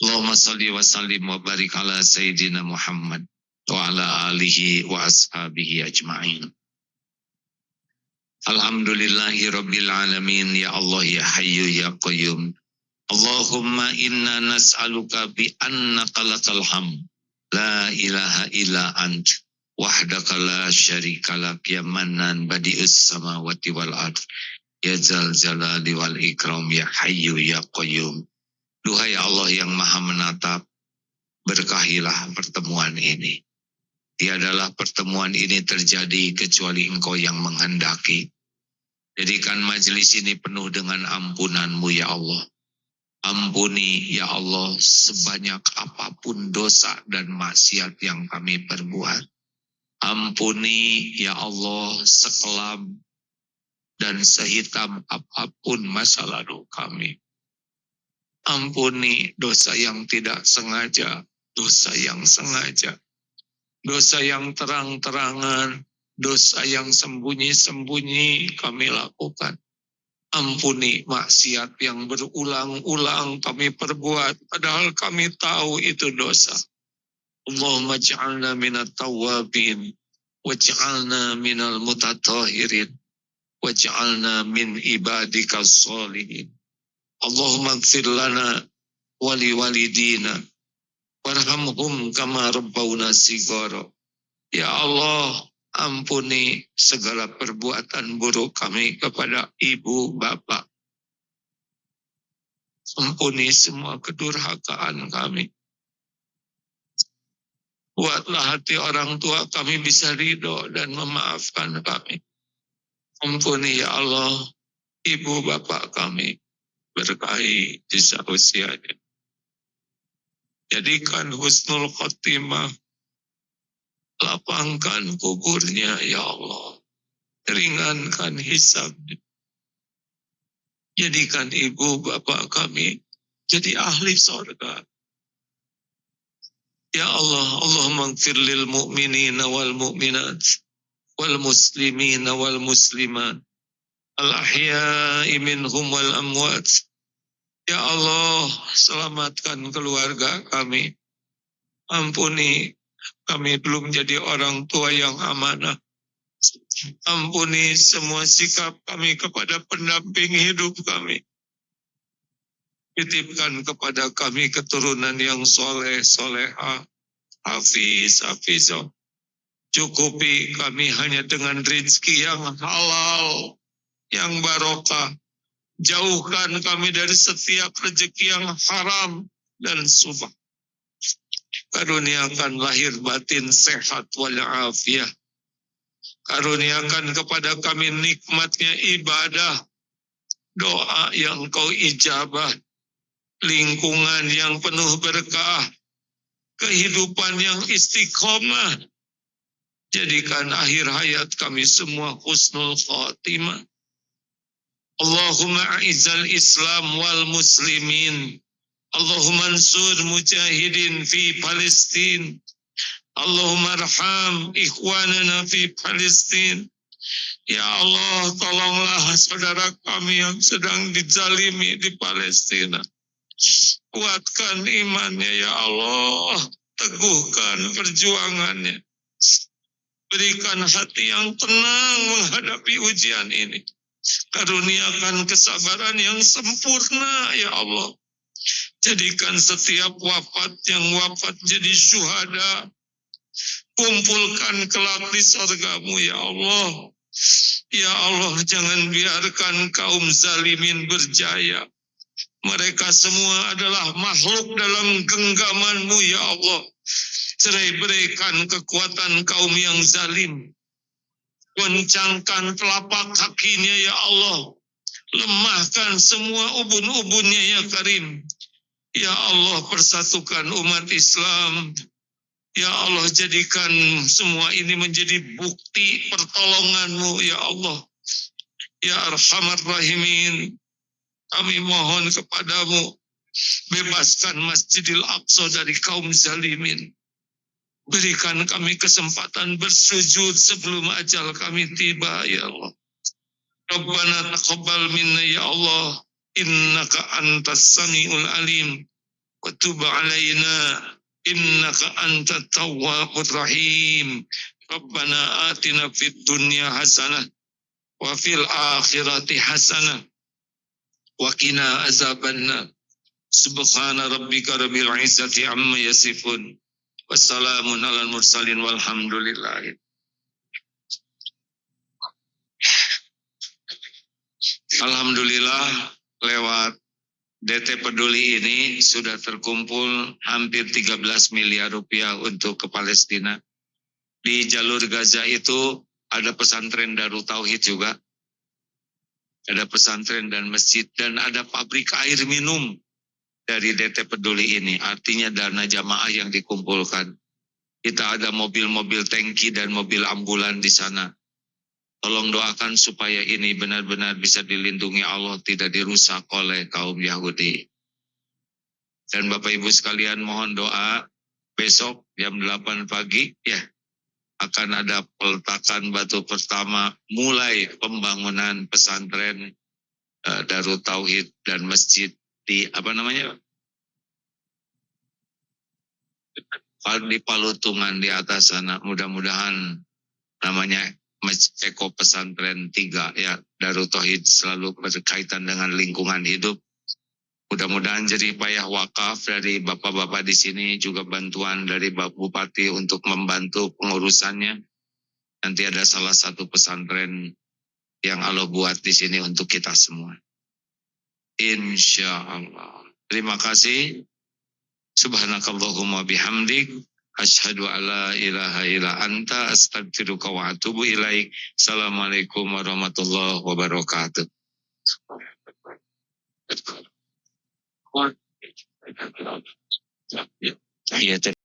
Allahumma salli wa sallim wa barik ala Sayyidina Muhammad wa ala alihi wa ashabihi ajma'in. Alhamdulillahi Rabbil Alamin. Ya Allah, ya Hayyu, ya Qayyum. Allahumma inna nas'aluka bi annaka lakal hamd. La ilaha illa ant. Wahdaka la syarika lak, ya mannan badi'us samawati wal ard. Ya zal jalali wal ikram, ya Hayyu, ya Qayyum. Duhai Allah yang maha menatap, berkahilah pertemuan ini. Tiadalah pertemuan ini terjadi kecuali Engkau yang menghendaki. Jadikan majelis ini penuh dengan ampunan-Mu ya Allah. Ampuni ya Allah sebanyak apapun dosa dan maksiat yang kami perbuat. Ampuni ya Allah sekelam dan sehitam apapun masa lalu kami. Ampuni dosa yang tidak sengaja, dosa yang sengaja, dosa yang terang-terangan, dosa yang sembunyi-sembunyi kami lakukan. Ampuni maksiat yang berulang-ulang kami perbuat, padahal kami tahu itu dosa. Allahumma ja'alna minat tawabin, waj'alna minal mutatahirin, waj'alna min ibadika sholihin. Allahumma gfir lana wali walidina warhamhum kama rabbawna shighara. Ya Allah, ampuni segala perbuatan buruk kami kepada ibu bapak. Ampuni semua kedurhakaan kami. Buatlah hati orang tua kami bisa ridho dan memaafkan kami. Ampuni ya Allah, ibu bapak kami. Berkahi sisa usianya. Jadikan husnul khotimah. Lapangkan kuburnya ya Allah. Ringankan hisabnya. Jadikan ibu bapak kami jadi ahli surga. Ya Allah, Allahumma ighfir lil mu'minina wal mu'minat wal muslimina wal muslimat al ahya'i minhum wal amwat. Ya Allah, selamatkan keluarga kami. Ampuni kami belum jadi orang tua yang amanah. Ampuni semua sikap kami kepada pendamping hidup kami. Titipkan kepada kami keturunan yang soleh, soleha, hafiz, hafizah. Cukupi kami hanya dengan rezeki yang halal, yang barokah. Jauhkan kami dari setiap rezeki yang haram dan subah. Karuniakan lahir batin sehat walafiat. Karuniakan kepada kami nikmatnya ibadah, doa yang kau ijabah, lingkungan yang penuh berkah, kehidupan yang istiqomah. Jadikan akhir hayat kami semua husnul khatimah. Allahumma a'izzal Islam wal muslimin. Allahumma ansur mujahidin fi Palestin. Allahumma arham ikhwanana fi Palestin. Ya Allah, tolonglah saudara kami yang sedang dizalimi di Palestina. Kuatkan imannya ya Allah, teguhkan perjuangannya. Berikan hati yang tenang menghadapi ujian ini. Karuniakan kesabaran yang sempurna ya Allah. Jadikan setiap wafat yang wafat jadi syuhada. Kumpulkan kelak di surgamu ya Allah. Ya Allah, jangan biarkan kaum zalimin berjaya. Mereka semua adalah makhluk dalam genggaman-Mu ya Allah. Cerai-beraikan kekuatan kaum yang zalim. Goncangkan telapak kakinya ya Allah. Lemahkan semua ubun-ubunnya ya Karim. Ya Allah, persatukan umat Islam. Ya Allah, jadikan semua ini menjadi bukti pertolongan-Mu ya Allah. Ya Arhamar Rahimin, kami mohon kepadamu, bebaskan Masjidil Aqsa dari kaum zalimin. Berikan kami kesempatan bersujud sebelum ajal kami tiba ya Allah. Rabbana taqabbal minna ya Allah, innaka antas samiul alim, wa tub alaina, innaka antat tawwabur rahim. Rabbana atina fid dunya hasanah, wa fil akhirati hasanah, wa qina azabannar. Subhana rabbika rabbil izzati amma yasifun. Wassalamun alal mursalin walhamdulillah. Alhamdulillah, lewat DT Peduli ini sudah terkumpul hampir 13 miliar rupiah untuk ke Palestina. Di jalur Gaza itu ada pesantren Darut Tauhid juga. Ada pesantren dan masjid dan ada pabrik air minum dari DT Peduli ini. Artinya dana jamaah yang dikumpulkan. Kita ada mobil-mobil tangki dan mobil ambulan di sana. Tolong doakan supaya ini benar-benar bisa dilindungi Allah, tidak dirusak oleh kaum Yahudi. Dan Bapak Ibu sekalian, mohon doa besok jam 8 pagi ya akan ada peletakan batu pertama mulai pembangunan pesantren Darut Tauhid dan masjid di di Palutungan di atas sana. Mudah-mudahan namanya Eko Pesantren 3 ya, Darut Tauhid selalu berkaitan dengan lingkungan hidup. Mudah-mudahan jerih payah wakaf dari bapak-bapak di sini, juga bantuan dari Bapak Bupati untuk membantu pengurusannya. Nanti ada salah satu pesantren yang Allah buat di sini untuk kita semua. Insya Allah. Terima kasih. Subhanakallahumma bihamdik. Asyhadu alla ilaha illa anta astaghfiruka wa atubu ilaik. Assalamualaikum warahmatullahi wabarakatuh. Iya,